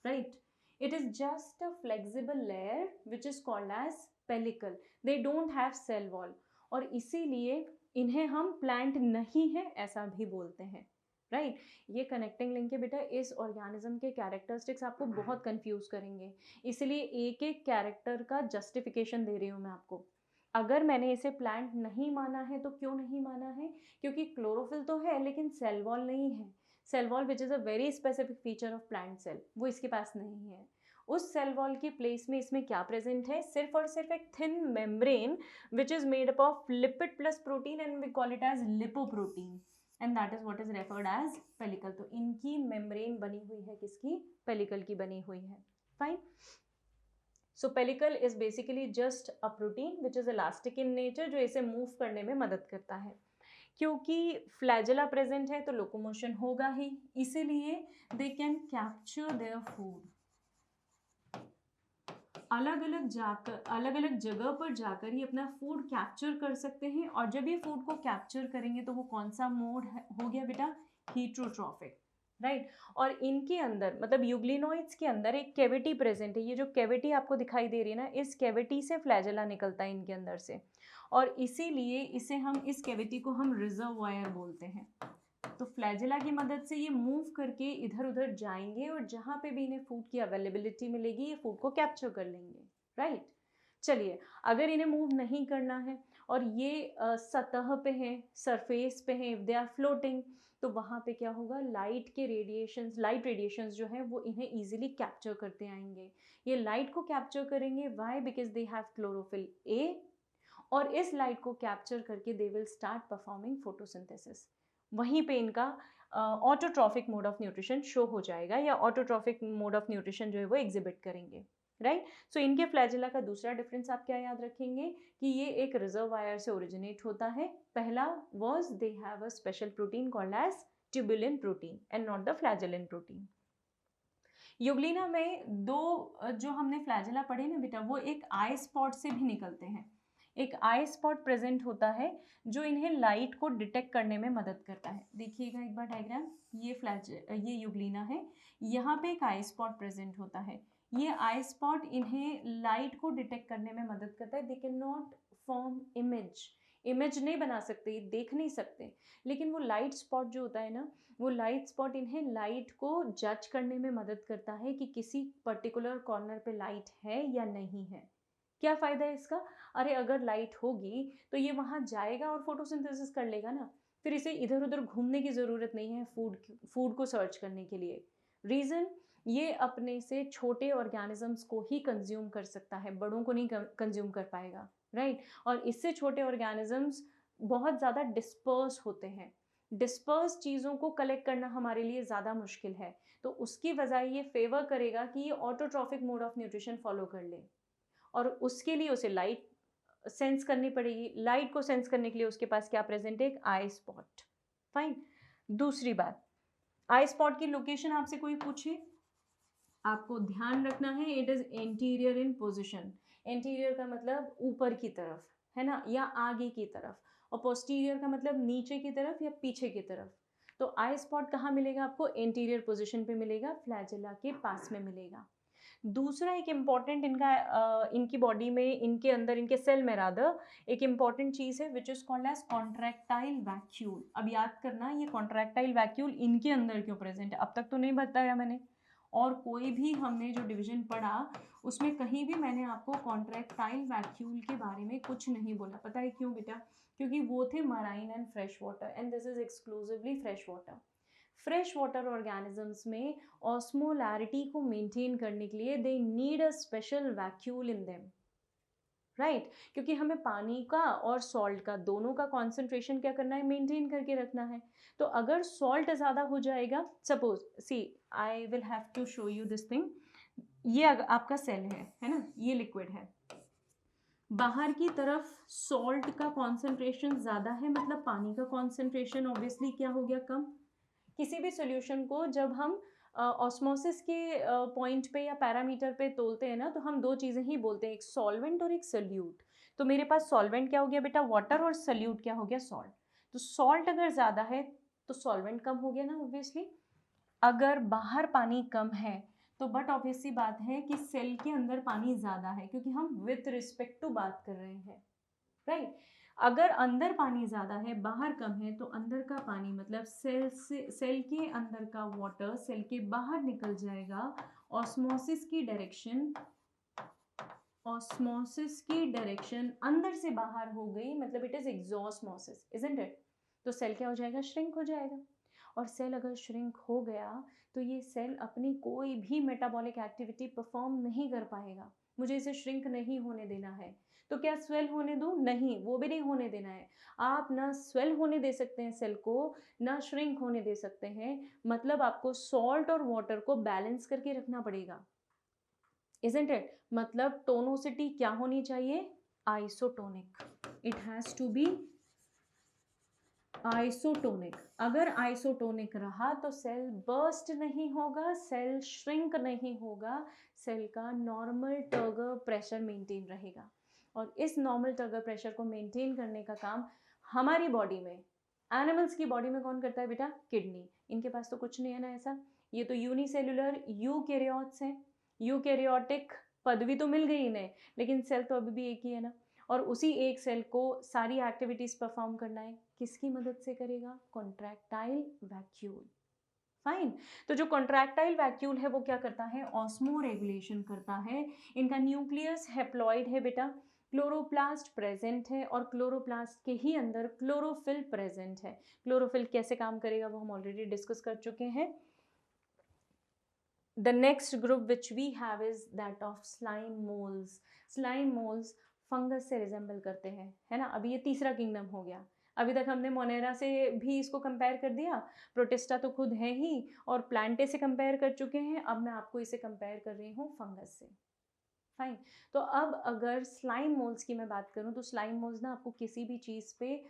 Speaker 1: right? It is just a flexible layer which is called as pellicle. They don't have cell wall और इसीलिए इन्हें हम प्लांट नहीं है ऐसा भी बोलते हैं, राइट? ये कनेक्टिंग लिंक है बेटा, इस ऑर्गेनिज्म के कैरेक्टरिस्टिक्स आपको बहुत कंफ्यूज करेंगे, इसलिए एक एक कैरेक्टर का जस्टिफिकेशन दे रही हूँ मैं आपको। अगर मैंने इसे प्लांट नहीं माना है तो क्यों नहीं माना है? क्योंकि क्लोरोफिल तो है लेकिन सेल वॉल नहीं है। Cell wall which is a very specific feature of plant cell, वो इसके पास नहीं है। उस सेल वॉल की प्लेस में इसमें क्या प्रेजेंट है? सिर्फ और सिर्फ एक thin membrane which is made up of lipid plus protein and we call it as lipoprotein and that is what is referred as pellicle. तो इनकी मेम्ब्रेन बनी हुई है किसकी? पेलिकल की बनी हुई है। Fine. So pellicle is basically just a protein which is elastic in nature, जो इसे मूव करने में मदद करता है। क्योंकि फ्लैजेला प्रेजेंट है तो लोकोमोशन होगा ही, इसीलिए they can capture their food. अलग अलग जगह पर जाकर ही अपना फूड कैप्चर कर सकते हैं और जब ये फूड को कैप्चर करेंगे तो वो कौन सा मोड हो गया बेटा? हीट्रोट्रॉफिक, राइट? और इनके अंदर मतलब यूग्लिनोइड्स के अंदर एक कैविटी प्रेजेंट है। ये जो कैविटी आपको दिखाई दे रही है ना, इस कैविटी से फ्लैजेला निकलता है इनके अंदर से और इसीलिए इसे हम इस कैविटी को हम रिजर्वायर बोलते हैं। तो फ्लैजेला की मदद से ये मूव करके इधर उधर जाएंगे और जहां पे भी इन्हें फूड की अवेलेबिलिटी मिलेगी ये फूड को कैप्चर कर लेंगे, राइट? चलिए, अगर इन्हें मूव नहीं करना है और ये सतह पे हैं, सरफेस पे हैं, इफ दे आर फ्लोटिंग, तो वहां पे क्या होगा? लाइट रेडिएशंस जो है वो इन्हें इजीली कैप्चर करते आएंगे। ये लाइट को कैप्चर करेंगे, why? Because they have chlorophyll a और इस लाइट को कैप्चर करके they will start performing photosynthesis. वहीं पे इनका autotrophic mode of nutrition show हो जाएगा या ऑटोट्रॉफिक मोड ऑफ न्यूट्रिशन जो है वो एग्जिबिट करेंगे, राइट? सो इनके फ्लैजेला का दूसरा डिफरेंस आप क्या याद रखेंगे कि ये एक रिजर्वायर से ओरिजिनेट होता है। पहला was they have a special protein called as tubulin protein and not the flagellin protein. Euglena में दो जो हमने फ्लैजेला पढ़े ना बेटा, वो एक आई स्पॉट से भी निकलते हैं। एक आई स्पॉट प्रेजेंट होता है जो इन्हें लाइट को डिटेक्ट करने में मदद करता है। देखिएगा एक बार डायग्राम, ये यूग्लिना है, यहाँ पे एक आई स्पॉट प्रेजेंट होता है। ये आई स्पॉट इन्हें लाइट को डिटेक्ट करने में मदद करता है। They can not form image नहीं बना सकते, देख नहीं सकते, लेकिन वो लाइट स्पॉट जो होता है ना, वो लाइट स्पॉट इन्हें लाइट को जज करने में मदद करता है कि किसी पर्टिकुलर कॉर्नर पे लाइट है या नहीं है। क्या फ़ायदा है इसका? अरे अगर लाइट होगी तो ये वहाँ जाएगा और फोटोसिंथेसिस कर लेगा ना, फिर इसे इधर उधर घूमने की ज़रूरत नहीं है फूड को सर्च करने के लिए। रीज़न, ये अपने से छोटे ऑर्गेनिजम्स को ही कंज्यूम कर सकता है, बड़ों को नहीं कंज्यूम कर पाएगा, राइट? और इससे छोटे ऑर्गेनिजम्स बहुत ज़्यादा डिस्पर्स होते हैं। डिस्पर्स चीज़ों को कलेक्ट करना हमारे लिए ज़्यादा मुश्किल है, तो उसकी वजह ये फेवर करेगा कि ये autotrophic mode of nutrition follow कर ले और उसके लिए उसे लाइट सेंस करनी पड़ेगी। लाइट को सेंस करने के लिए उसके पास क्या प्रेजेंट है? एक आई स्पॉट। फाइन। दूसरी बात, आई स्पॉट की लोकेशन आपसे कोई पूछे, आपको ध्यान रखना है it is anterior in position. Anterior का मतलब ऊपर की तरफ, है ना, या आगे की तरफ, और पोस्टीरियर का मतलब नीचे की तरफ या पीछे की तरफ। तो आई स्पॉट कहाँ मिलेगा आपको? एंटीरियर पोजिशन पे मिलेगा, फ्लैजेला के पास में मिलेगा। दूसरा एक इम्पॉर्टेंट इनकी बॉडी में, इनके अंदर, इनके सेल में रादर, एक इम्पॉर्टेंट चीज़ है which is called as contractile vacuole. अब याद करना ये कॉन्ट्रैक्टाइल वैक्यूल इनके अंदर क्यों प्रेजेंट है, अब तक तो नहीं बताया मैंने, और कोई भी हमने जो डिवीजन पढ़ा उसमें कहीं भी मैंने आपको कॉन्ट्रैक्टाइल वैक्यूल के बारे में कुछ नहीं बोला। पता है क्यों बेटा? क्योंकि वो थे marine and fresh water and this is exclusively fresh water. Fresh water organisms में ऑस्मोलैरिटी को मेंटेन करने के लिए they need a special vacuole in them, right क्योंकि हमें पानी का और सॉल्ट का दोनों का कॉन्सेंट्रेशन क्या करना है, मेंटेन करके रखना है। तो अगर सॉल्ट ज़्यादा हो जाएगा, suppose see I will have to show you this thing, ये आपका सेल है ना, ये लिक्विड है, बाहर की तरफ सॉल्ट का कॉन्सेंट्रेशन ज़्यादा है, मतलब पानी का कॉन्सेंट्रेशन ऑब्वियसली क्या हो गया, कम। किसी भी सॉल्यूशन को जब हम ऑस्मोसिस के पॉइंट पे या पैरामीटर पे तोलते हैं ना, तो हम दो चीज़ें ही बोलते हैं, एक सॉल्वेंट और एक सल्यूट। तो मेरे पास सॉल्वेंट क्या हो गया बेटा, वाटर, और सल्यूट क्या हो गया, सॉल्ट। तो सॉल्ट अगर ज़्यादा है तो सॉल्वेंट कम हो गया ना ऑब्वियसली। अगर बाहर पानी कम है तो बट ऑब्वियसली बात है कि सेल के अंदर पानी ज़्यादा है, क्योंकि हम विथ रिस्पेक्ट टू बात कर रहे हैं, राइट। अगर अंदर पानी ज़्यादा है बाहर कम है, तो अंदर का पानी मतलब सेल के अंदर का वाटर सेल के बाहर निकल जाएगा, ऑस्मोसिस की डायरेक्शन, अंदर से बाहर हो गई, मतलब it is exosmosis, isn't it. तो सेल क्या हो जाएगा, श्रिंक हो जाएगा। और सेल अगर श्रिंक हो गया तो ये सेल अपनी कोई भी मेटाबॉलिक एक्टिविटी परफॉर्म नहीं कर पाएगा। मुझे इसे श्रिंक नहीं होने देना है, तो क्या स्वेल होने दूं, नहीं, वो भी नहीं होने देना है। आप ना स्वेल होने दे सकते हैं सेल को, ना श्रिंक होने दे सकते हैं, मतलब आपको सॉल्ट और वाटर को बैलेंस करके रखना पड़ेगा, इजंट इट। मतलब टोनोसिटी क्या होनी चाहिए, isotonic, it has to be isotonic. अगर आइसोटोनिक रहा तो सेल बर्स्ट नहीं होगा, सेल श्रिंक नहीं होगा, सेल का नॉर्मल टर्गर प्रेशर मेंटेन रहेगा। और इस नॉर्मल टर्गर प्रेशर को मेंटेन करने का काम हमारी बॉडी में, एनिमल्स की बॉडी में कौन करता है बेटा, किडनी। इनके पास तो कुछ नहीं है ना ऐसा, ये तो यूनिसेल्युलर यूकैरियोट्स हैं। यूकैरियोटिक पदवी तो मिल गई इन्हें, लेकिन सेल तो अभी भी एक ही है ना। और उसी एक सेल को सारी एक्टिविटीज परफॉर्म करना है, किसकी मदद से करेगा, कॉन्ट्रैक्टाइल वैक्यूल। फाइन। तो जो कॉन्ट्रैक्टाइल वैक्यूल है वो क्या करता है, ऑस्मो रेगुलेशन करता है। इनका न्यूक्लियस हेप्लॉइड है बेटा, क्लोरोप्लास्ट प्रेजेंट है, और क्लोरोप्लास्ट के ही अंदर क्लोरोफिल प्रेजेंट है। क्लोरोफिल कैसे काम करेगा वो हम ऑलरेडी डिस्कस कर चुके हैं। The next group which we have is that of slime moles. Slime moles fungus से रिजेंबल करते हैं, है ना। अभी ये तीसरा किंगडम हो गया। अभी तक हमने मोनेरा से भी इसको कंपेयर कर दिया, प्रोटिस्टा तो खुद है ही, और प्लांटे से कंपेयर कर चुके हैं। अब मैं आपको इसे कंपेयर कर रही हूँ फंगस से। फाइन। तो अब अगर स्लाइम मोल्स की मैं बात करूं, तो स्लाइम मोल्स ना आपको किसी भी चीज़ पे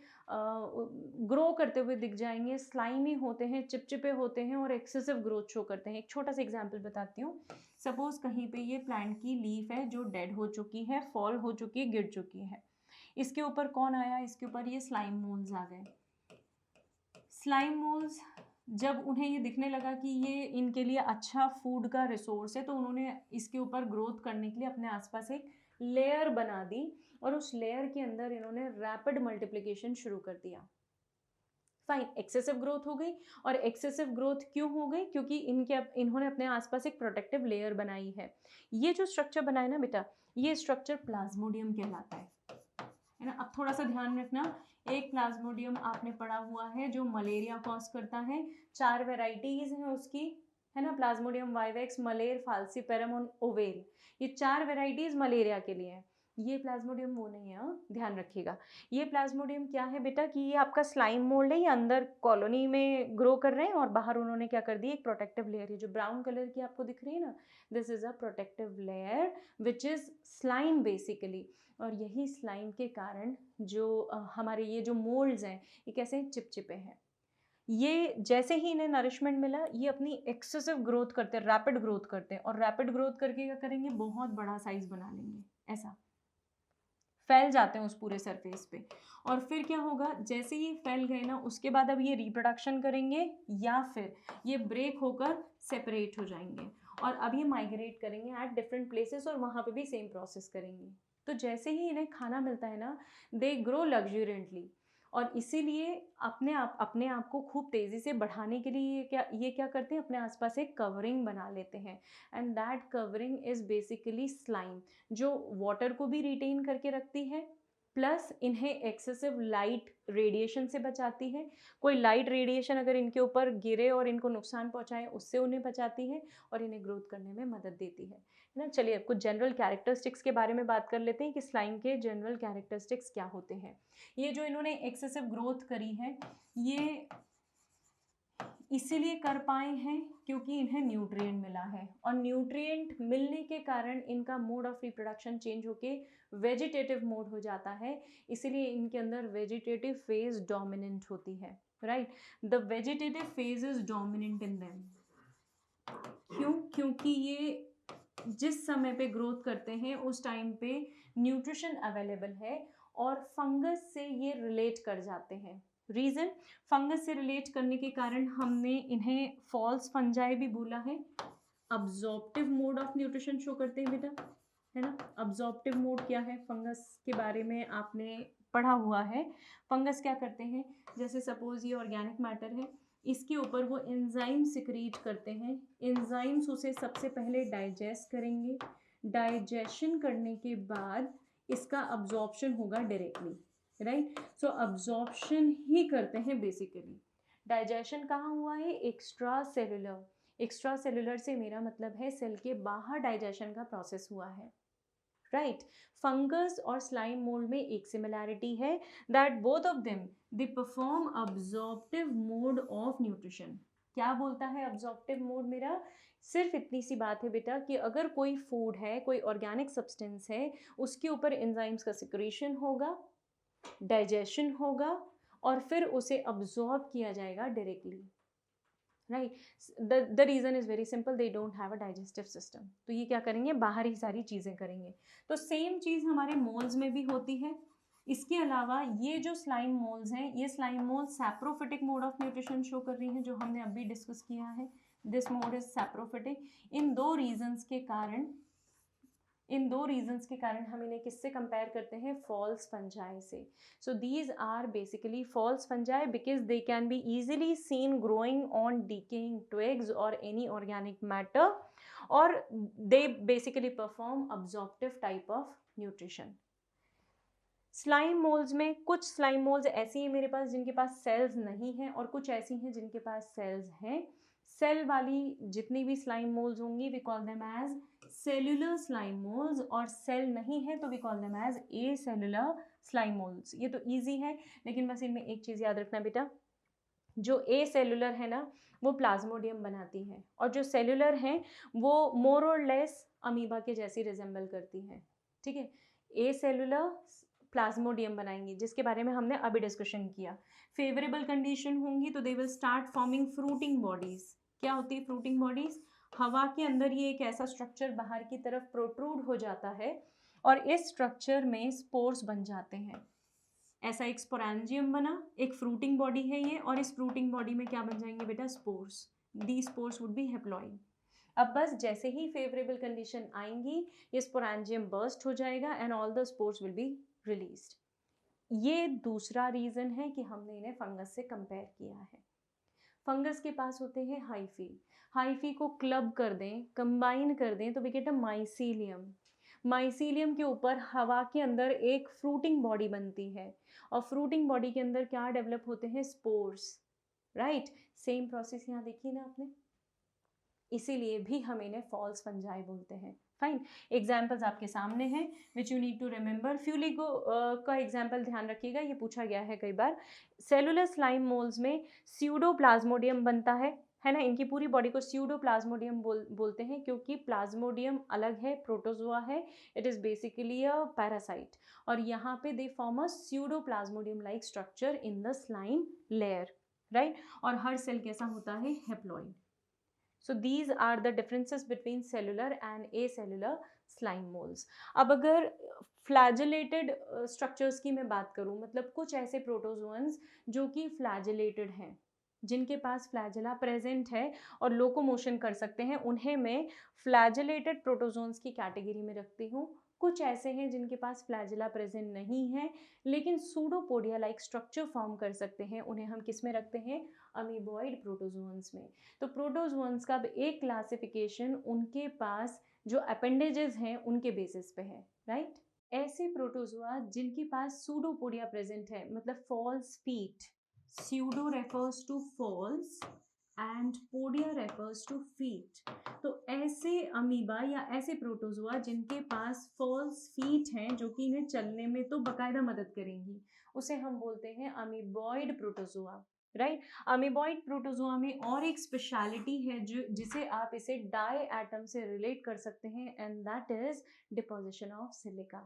Speaker 1: ग्रो करते हुए दिख जाएंगे। स्लाइमी होते हैं, चिपचिपे होते हैं, और एक्सेसिव ग्रोथ शो करते हैं। एक छोटा सा एग्जांपल बताती हूँ। सपोज कहीं पे ये प्लांट की लीफ है जो डेड हो चुकी है, फॉल हो चुकी है, गिर चुकी है। इसके ऊपर कौन आया, इसके ऊपर ये स्लाइम मोल्स आ गए। स्लाइम मोल्स जब उन्हें ये दिखने लगा कि ये इनके लिए अच्छा फूड का रिसोर्स है, तो उन्होंने इसके ऊपर ग्रोथ करने के लिए अपने आसपास एक लेयर बना दी, और उस लेयर के अंदर इन्होंने रैपिड मल्टीप्लिकेशन शुरू कर दिया। फाइन, एक्सेसिव ग्रोथ हो गई। और एक्सेसिव ग्रोथ क्यों हो गई, क्योंकि इन्होंने अपने आसपास एक प्रोटेक्टिव लेयर बनाई है। ये जो स्ट्रक्चर बनाया ना बेटा, ये स्ट्रक्चर प्लाज्मोडियम कहलाता है ना। अब थोड़ा सा ध्यान रखना, एक प्लाज्मोडियम आपने पढ़ा हुआ है जो मलेरिया कॉज करता है। 4 वेराइटीज हैं उसकी, है ना, प्लाज्मोडियम वाइवेक्स, मलेर, फाल्सीपेरम और ओवेल। ये 4 वेराइटीज मलेरिया के लिए हैं। ये प्लाज्मोडियम वो नहीं है, ध्यान रखिएगा। ये प्लाज्मोडियम क्या है बेटा, कि ये आपका स्लाइम मोल्ड है, ये अंदर कॉलोनी में ग्रो कर रहे हैं, और बाहर उन्होंने क्या कर दी, एक प्रोटेक्टिव लेयर। ये जो ब्राउन कलर की आपको दिख रही है ना, this is a protective layer which is slime basically. और यही स्लाइम के कारण जो हमारे ये जो मोल्ड्स हैं, ये कैसे हैं, चिपचिपे हैं। ये जैसे ही इन्हें नरिशमेंट मिला, ये अपनी एक्सेसिव ग्रोथ करते हैं, रैपिड ग्रोथ करते हैं, और रैपिड ग्रोथ करके क्या करेंगे, बहुत बड़ा साइज बना लेंगे, ऐसा फैल जाते हैं उस पूरे सरफेस पे। और फिर क्या होगा, जैसे ही फैल गए ना, उसके बाद अब ये रिप्रोडक्शन करेंगे, या फिर ये ब्रेक होकर सेपरेट हो जाएंगे, और अब ये माइग्रेट करेंगे एट डिफरेंट प्लेसेस, और वहाँ पे भी सेम प्रोसेस करेंगे। तो जैसे ही इन्हें खाना मिलता है ना, दे ग्रो लग्जूरियंटली, और इसीलिए अपने आप को खूब तेज़ी से बढ़ाने के लिए ये क्या करते हैं, अपने आसपास एक कवरिंग बना लेते हैं। And that covering is basically slime, जो वाटर को भी रिटेन करके रखती है, प्लस इन्हें एक्सेसिव लाइट रेडिएशन से बचाती है। कोई लाइट रेडिएशन अगर इनके ऊपर गिरे और इनको नुकसान पहुंचाए उससे उन्हें बचाती है और इन्हें ग्रोथ करने में मदद देती है ना। चलिए अब कुछ जनरल कैरेक्टरिस्टिक्स के बारे में बात कर लेते हैं कि स्लाइम के जनरल कैरेक्टरिस्टिक्स क्या होते हैं। ये जो इन्होंने एक्सेसिव ग्रोथ करी है ये इसीलिए कर पाए हैं क्योंकि इन्हें न्यूट्रिएंट मिला है, और न्यूट्रिएंट मिलने के कारण इनका मोड ऑफ रिप्रोडक्शन चेंज होके वेजिटेटिव मोड हो जाता है, इसीलिए इनके अंदर वेजिटेटिव फेज डोमिनेंट होती है। Right, the vegetative phase is dominant in them. क्यों? क्योंकि ये जिस समय पे ग्रोथ करते हैं उस टाइम पे न्यूट्रिशन अवेलेबल है और फंगस से ये रिलेट कर जाते हैं। रीज़न, फंगस से रिलेट करने के कारण हमने इन्हें फॉल्स फंजाई भी बोला है। अब्जॉर्प्टिव मोड ऑफ न्यूट्रिशन शो करते हैं बेटा, है ना। अब्जॉर्प्टिव मोड क्या है, फंगस के बारे में आपने पढ़ा हुआ है। फंगस क्या करते हैं, जैसे सपोज ये ऑर्गेनिक मैटर है, इसके ऊपर वो एंजाइम सिक्रीट करते हैं। एंजाइम्स उसे सबसे पहले डाइजेस्ट करेंगे, डाइजेशन करने के बाद इसका अब्जॉर्प्शन होगा डायरेक्टली। राइट, सो अब्जॉर्प्शन ही करते हैं बेसिकली। डाइजेशन कहाँ हुआ है, एक्स्ट्रा सेलुलर। एक्स्ट्रा सेलुलर से मेरा मतलब है सेल के बाहर डाइजेशन का प्रोसेस हुआ है। राइट, फंगस और स्लाइम मोल्ड में एक सिमिलैरिटी है, that both of them they perform absorptive mode of nutrition. क्या बोलता है अब्जॉर्प्टिव मोड मेरा, सिर्फ इतनी सी बात है बेटा कि अगर कोई फूड है, कोई ऑर्गेनिक सब्सटेंस है, उसके ऊपर एंजाइम्स का सिक्रीशन होगा, डाइजेशन होगा और फिर उसे अब्जॉर्ब किया जाएगा directly. Right, the reason is very simple, they don't have a digestive system. तो ये क्या करेंगे, बाहर ही सारी चीज़ें करेंगे। तो सेम चीज़ हमारे मोल्स में भी होती है। इसके अलावा ये जो स्लाइम मोल्स हैं, ये slime moulds saprophytic mode of nutrition show कर रही हैं, जो हमने अभी डिस्कस किया है। This mode is saprophytic. इन दो रीजंस के कारण हम इन्हें किससे कंपेयर करते हैं, फॉल्स फंजाई से। So these are basically false fungi because they can be easily seen growing on decaying twigs or any organic matter, और they basically perform absorptive type of nutrition. Slime moles में कुछ slime moles ऐसी हैं मेरे पास जिनके पास sales नहीं हैं, और कुछ ऐसी हैं जिनके पास सेल्स हैं। सेल वाली जितनी भी स्लाइम मोल्स होंगी we call them as cellular slime moulds, और सेल नहीं है तो we call them as acellular slime moulds. ये तो ईजी है, लेकिन बस इनमें एक चीज़ याद रखना बेटा, जो ए सेल्यूलर है ना वो प्लाज्मोडियम बनाती है, और जो सेल्यूलर हैं वो मोर और लेस अमीबा के जैसी रिजेंबल करती हैं। ठीक है, ए सेल्यूलर प्लाज्मोडियम बनाएंगी, जिसके बारे में हमने अभी डिस्कशन किया। फेवरेबल कंडीशन होंगी तो दे will start forming fruiting bodies. क्या होती है फ्रूटिंग बॉडीज, हवा के अंदर ये एक ऐसा स्ट्रक्चर बाहर की तरफ प्रोट्रूड हो जाता है और इस स्ट्रक्चर में स्पोर्स बन जाते हैं। ऐसा एक स्पोरेंजियम बना, एक फ्रूटिंग बॉडी है ये, और इस फ्रूटिंग बॉडी में क्या बन जाएंगे बेटा, spores. The spores would be haploid. अब बस जैसे ही फेवरेबल कंडीशन आएंगी ये स्पोरेंजियम बर्स्ट हो जाएगा and all the spores will be released. ये दूसरा रीजन है कि हमने इन्हें फंगस से कंपेयर किया है। फंगस के पास होते हैं हाइफी। हाइफी को क्लब कर दें, कंबाइन कर दें तो we get a mycelium. Mycelium के ऊपर हवा के अंदर एक फ्रूटिंग बॉडी बनती है, और फ्रूटिंग बॉडी के अंदर क्या डेवलप होते हैं, स्पोर्स। राइट, सेम प्रोसेस यहाँ देखिए ना आपने, इसीलिए भी हम इन्हें फॉल्स फंजाई बोलते हैं। फाइन, एग्जाम्पल्स आपके सामने हैं which you need to remember. Fuligo का एग्जाम्पल ध्यान रखिएगा, ये पूछा गया है कई बार। सेलुलर स्लाइम मोल्स में स्यूडोप्लाज्मोडियम बनता है ना। इनकी पूरी बॉडी को स्यूडोप्लाज्मोडियम बोलते हैं, क्योंकि प्लाज्मोडियम अलग है, प्रोटोजोआ है, it is basically a parasite, और यहाँ पे they form a pseudoplasmodium like structure in the slime layer. Right, और हर सेल कैसा होता है, haploid. So these are the differences between cellular and acellular slime moles. अब अगर फ्लैजिलेटेड स्ट्रक्चर्स की मैं बात करूं, मतलब कुछ ऐसे प्रोटोजोन्स जो कि फ्लैजिलेटेड हैं, जिनके पास फ्लैजिला प्रेजेंट है और लोकोमोशन कर सकते हैं, उन्हें मैं फ्लैजिलेटेड प्रोटोजोन्स की कैटेगरी में रखती हूँ। कुछ ऐसे हैं जिनके पास फ्लैजिला प्रेजेंट नहीं है लेकिन सूडोपोडिया लाइक स्ट्रक्चर फॉर्म कर सकते हैं, उन्हें हम किस में रखते हैं, अमीबॉइड प्रोटोजोन्स में। तो प्रोटोजोन्स का एक क्लासिफिकेशन उनके पास जो अपेंडेजेस हैं उनके बेसिस पे है। राइट। ऐसे प्रोटोजोआ जिनके पास सूडोपोडिया प्रेजेंट है, मतलब false feet, pseudo refers to false and podia refers to feet. तो ऐसे अमीबा या ऐसे प्रोटोजोआ जिनके पास फॉल्स फीट हैं, जो कि इन्हें चलने में तो बकायदा मदद करेंगी, उसे हम बोलते हैं amoeboid protozoa, right. Amoeboid protozoa में और एक स्पेशलिटी है जो जिसे आप इसे डाई एटम से रिलेट कर सकते हैं, and that is deposition of silica,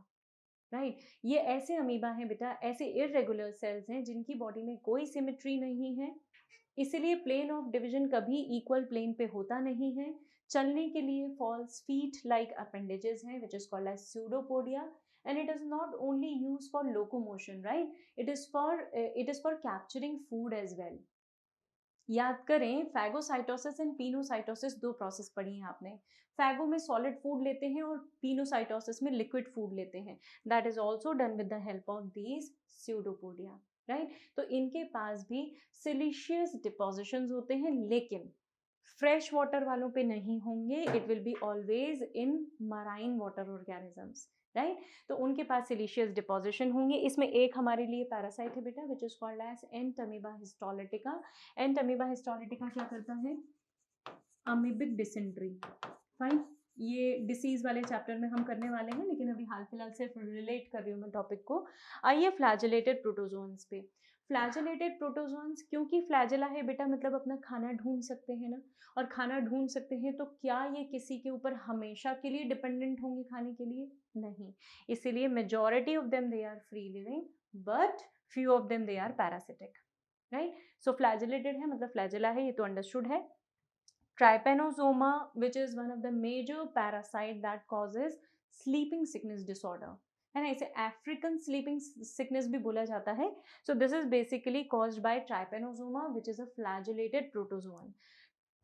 Speaker 1: right. ये ऐसे अमीबा हैं बेटा, ऐसे इरेगुलर सेल्स हैं जिनकी बॉडी में कोई सिमेट्री नहीं है, इसीलिए प्लेन ऑफ डिवीजन कभी इक्वल प्लेन पे होता नहीं है। चलने के लिए फॉल्स फीट लाइक अपेंडेजेस हैं which is called as pseudopodia, and it is not only used for locomotion, right, it is for capturing food as well। याद करें, फैगोसाइटोसिस एंड पिनोसाइटोसिस दो प्रोसेस पढ़ी हैं आपने। फैगो में सॉलिड फूड लेते हैं और पिनोसाइटोसिस में लिक्विड फूड लेते हैं। That is also done with the help of these pseudopodia, right. तो इनके पास भी सिलिशियस डिपोजिशंस होते हैं, लेकिन फ्रेश वाटर वालों पे नहीं होंगे, it will be always in marine water organisms, right. तो उनके पास सिलिशियस डिपोजिशन होंगे। इसमें एक हमारे लिए पैरासाइट है बेटा which is called as entamoeba histolytica. Entamoeba histolytica क्या करता है? Amoebic dysentery, fine. ये डिसीज वाले चैप्टर में हम करने वाले हैं, लेकिन अभी हाल फिलहाल सिर्फ रिलेट कर रही हूँ मैं टॉपिक को। आइए फ्लैजेलेटेड प्रोटोजोन्स पे। फ्लैजेलेटेड प्रोटोजोन्स, क्योंकि फ्लैजेला है बेटा, मतलब अपना खाना ढूंढ सकते हैं ना, और खाना ढूंढ सकते हैं तो क्या ये किसी के ऊपर हमेशा के लिए डिपेंडेंट होंगे खाने के लिए? नहीं। इसीलिए majority of them they are free living, but few of them they are parasitic, right. So flagellated है मतलब फ्लैजेला है, ये तो अंडरस्टूड है। Trypanosoma, which is one of the major parasite that causes sleeping sickness disorder, है ना, इसे African sleeping sickness भी बोला जाता है। So this is basically caused by trypanosoma which is a flagellated protozoan.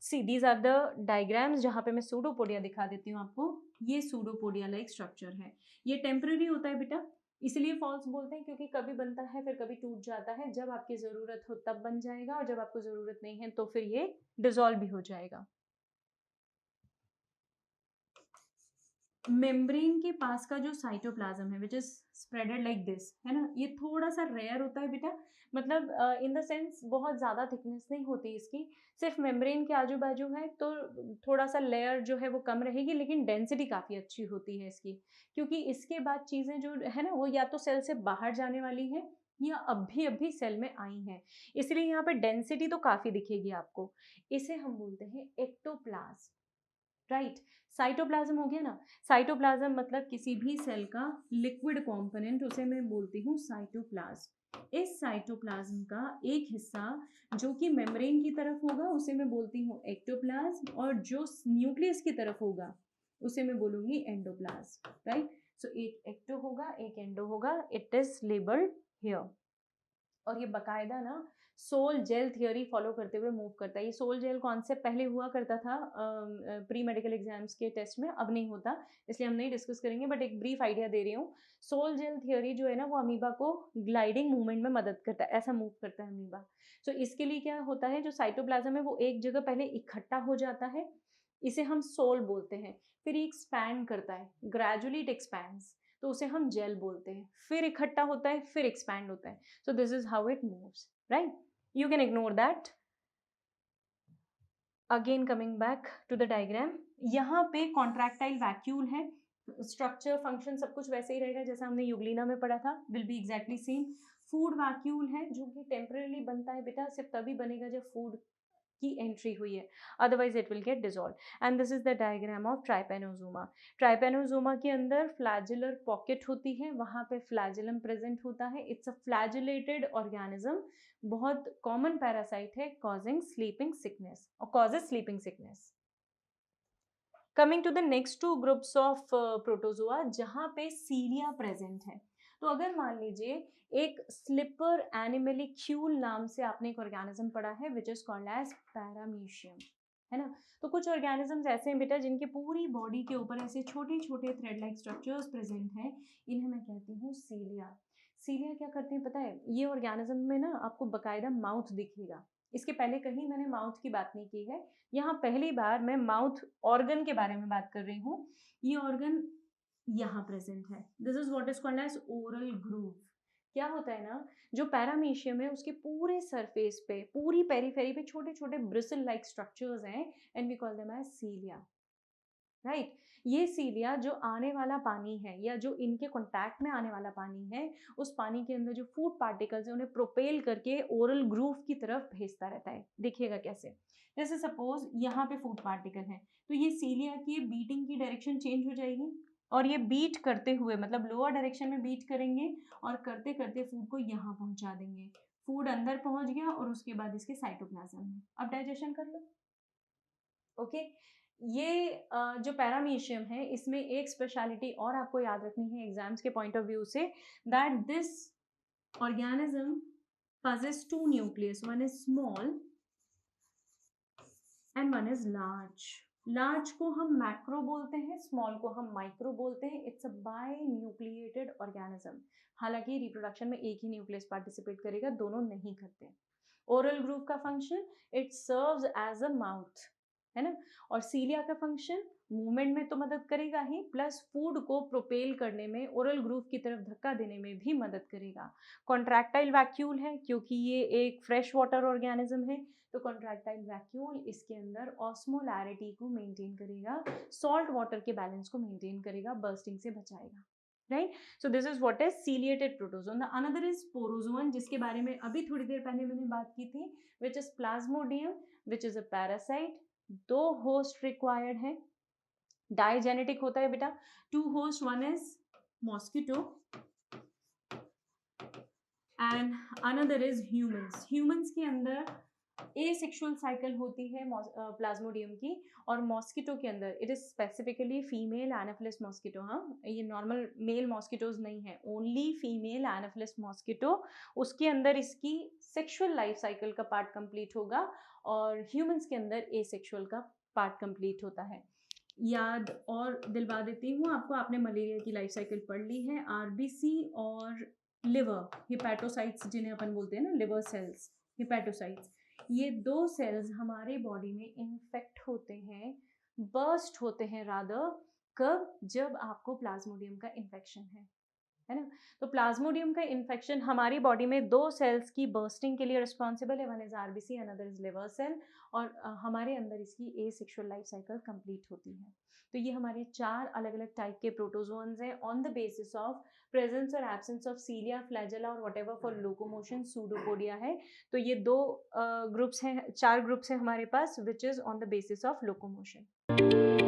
Speaker 1: See these are the diagrams जहाँ पे मैं सूडोपोडिया दिखा देती हूँ आपको। ये सूडोपोडिया लाइक स्ट्रक्चर है, ये टेम्पररी होता है बेटा, इसलिए फॉल्स बोलते हैं क्योंकि कभी बनता है फिर कभी टूट जाता है। जब आपकी ज़रूरत हो तब बन जाएगा, और जब आपको ज़रूरत नहीं है तो फिर ये डिसॉल्व भी हो जाएगा। मेम्ब्रेन के पास का जो साइटोप्लाज्म है which is spreaded like this, है ना, ये थोड़ा सा रेयर होता है बेटा, मतलब इन द सेंस बहुत ज़्यादा थिकनेस नहीं होती इसकी, सिर्फ मेम्ब्रेन के आजू बाजू है तो थोड़ा सा लेयर जो है वो कम रहेगी, लेकिन डेंसिटी काफ़ी अच्छी होती है इसकी, क्योंकि इसके बाद चीज़ें जो है ना वो या तो सेल से बाहर जाने वाली हैं या अभी सेल में आई हैं, इसलिए यहाँ पे डेंसिटी तो काफ़ी दिखेगी आपको। इसे हम बोलते हैं एक्टोप्लाज्म, राइट। साइटोप्लाज्म हो गया ना, साइटोप्लाज्म मतलब किसी भी सेल का लिक्विड कंपोनेंट, उसे मैं बोलती हूँ साइटोप्लाज्म। इस साइटोप्लाज्म का एक हिस्सा जो कि मेम्ब्रेन की तरफ होगा उसे मैं बोलती हूँ एक्टोप्लाज्म, और जो न्यूक्लियस की तरफ होगा उसे मैं बोलूँगी एंडोप्लाज्म, राइट। सो एक एक्टो होगा एक एंडो होगा, इट इज लेबल्ड हियर। और ये बकायदा ना सोल जेल थियोरी फॉलो करते हुए मूव करता है। ये सोल जेल कॉन्सेप्ट पहले हुआ करता था प्री मेडिकल एग्जाम्स के टेस्ट में, अब नहीं होता, इसलिए हम नहीं डिस्कस करेंगे, बट एक ब्रीफ आइडिया दे रही हूँ। सोल जेल थियोरी जो है ना वो अमीबा को ग्लाइडिंग मूवमेंट में मदद करता है, ऐसा मूव करता है अमीबा। सो इसके लिए क्या होता है, जो साइटोप्लाज्म है वो एक जगह पहले इकट्ठा हो जाता है, इसे हम सोल बोलते हैं, फिर एक्सपैंड करता है, ग्रेजुअली इट एक्सपैंड्स, तो उसे हम जेल बोलते हैं, फिर इकट्ठा होता है फिर एक्सपैंड होता है। So this is how it moves, right? You can ignore that. Again coming back to the diagram, यहाँ पे कॉन्ट्रैक्टाइल वैक्यूल है, स्ट्रक्चर फंक्शन सब कुछ वैसे ही रहेगा जैसा हमने यूग्लिना में पढ़ा था, will be exactly same. Food vacuole है जो कि टेम्परली बनता है बेटा, सिर्फ तभी बनेगा जब फूड की एंट्री हुई है, otherwise it will get dissolve. And this is the diagram of trypanosoma. Trypanosoma के अंदर फ्लैजुलर पॉकेट होती है, वहाँ पे फ्लैजुलम प्रेजेंट होता है। इट्स अ फ्लैजुलेटेड ऑर्गेनिज्म, बहुत कॉमन पैरासाइट है, कॉजिंग स्लीपिंग सिकनेस और causes sleeping sickness. Coming to the next two groups of protozoa जहाँ पे सीलिया प्रेजेंट है। तो अगर मान लीजिए एक स्लिपर एनिमेलिक्यूल नाम से आपने एक ऑर्गेनिज्म पढ़ा है which is called as paramecium, है ना। तो कुछ ऑर्गेनिजम्स ऐसे हैं बेटा जिनके पूरी बॉडी के ऊपर ऐसे छोटे छोटे थ्रेड लाइक स्ट्रक्चर्स प्रेजेंट हैं, इन्हें मैं कहती हूँ सीलिया। सीलिया क्या करते हैं पता है, ये ऑर्गेनिज्म में ना आपको बकायदा माउथ दिखेगा, इसके पहले कहीं मैंने माउथ की बात नहीं की है, यहाँ पहली बार मैं माउथ ऑर्गन के बारे में बात कर रही हूँ। ये ऑर्गन यहाँ प्रेजेंट है। This is what is called as oral groove. क्या होता है ना, जो पैरामीशियम है उसके पूरे सरफेस पे, पूरी पेरीफेरी पे छोटे छोटे ब्रिसल लाइक स्ट्रक्चर्स हैं and we call them as cilia, right. ये सीलिया जो आने वाला पानी है या जो इनके कांटेक्ट में आने वाला पानी है, उस पानी के अंदर जो फूड पार्टिकल्स है उन्हें प्रोपेल करके ओरल ग्रूव की तरफ भेजता रहता है। देखिएगा कैसे, जैसे सपोज यहाँ पे फूड पार्टिकल है, तो ये सीलिया की बीटिंग की डायरेक्शन चेंज हो जाएगी और ये बीट करते हुए, मतलब लोअर डायरेक्शन में बीट करेंगे और करते करते फूड को यहाँ पहुंचा देंगे। फूड अंदर पहुंच गया और उसके बाद इसके साइटोप्लाज्म में अब डाइजेशन कर लो। ओके, ये जो पैरामीशियम है इसमें एक स्पेशलिटी और आपको याद रखनी है एग्जाम्स के पॉइंट ऑफ व्यू से, that this organism possess two nucleus, one is small and one is large. Large को हम मैक्रो बोलते हैं, स्मॉल को हम माइक्रो बोलते हैं। It's a binucleated organism. हालांकि रिप्रोडक्शन में एक ही न्यूक्लियस पार्टिसिपेट करेगा, दोनों नहीं करते। ओरल ग्रूव का function, it serves as a mouth, है ना। और सीलिया का फंक्शन मूवमेंट में तो मदद करेगा ही, प्लस फूड को प्रोपेल करने में, ओरल ग्रूव की तरफ धक्का देने में भी मदद करेगा। कॉन्ट्रैक्टाइल वैक्यूल है क्योंकि ये एक फ्रेश वाटर ऑर्गेनिज्म है, तो कॉन्ट्रैक्टाइल वैक्यूल इसके अंदर ऑस्मोलैरिटी को मेंटेन करेगा, सॉल्ट वाटर के बैलेंस को मेंटेन करेगा, बर्स्टिंग से बचाएगा, right. So this is what is ciliated protozoan. The another is sporozoan, जिसके बारे में अभी थोड़ी देर पहले मैंने बात की थी, which is Plasmodium, which is a parasite. 2 host required है, डाइजेनेटिक होता है बेटा। 2 host, one is mosquito and another is humans. Humans के अंदर एसेक्सुअल साइकिल होती है प्लाज्मोडियम की, और मॉस्किटो के अंदर it is specifically female Anopheles mosquito. हाँ, ये नॉर्मल मेल मॉस्किटोज नहीं है, ओनली फीमेल एनाफिलिस मॉस्किटो। उसके अंदर इसकी सेक्सुअल लाइफ साइकिल का पार्ट कंप्लीट होगा और ह्यूमंस के अंदर एसेक्सुअल का पार्ट कंप्लीट होता है। याद और दिलवा देती हूँ आपको, आपने मलेरिया की लाइफ साइकिल पढ़ ली है। आरबीसी और लिवर, हिपैटोसाइट्स जिन्हें अपन बोलते हैं ना, लिवर सेल्स, हिपैटोसाइट्स, ये 2 सेल्स हमारे बॉडी में इन्फेक्ट होते हैं, बर्स्ट होते हैं रादर, कब? जब आपको प्लाज्मोडियम का इन्फेक्शन है ना। तो प्लाज्मोडियम का इन्फेक्शन हमारी बॉडी में 2 सेल्स की बर्स्टिंग के लिए रिस्पॉन्सिबल है, one is RBC, another is liver cell, और हमारे अंदर इसकी एसेक्सुअल लाइफ साइकिल कंप्लीट होती है। तो ये हमारे 4 अलग अलग टाइप के प्रोटोजोन्स हैं on the basis of presence और एब्सेंस ऑफ सीलिया, फ्लैजेला और व्हाटएवर फॉर लोकोमोशन, सूडोपोडिया है। तो ये 2 ग्रुप्स हैं, 4 ग्रुप्स हैं हमारे पास, which is on the basis of locomotion.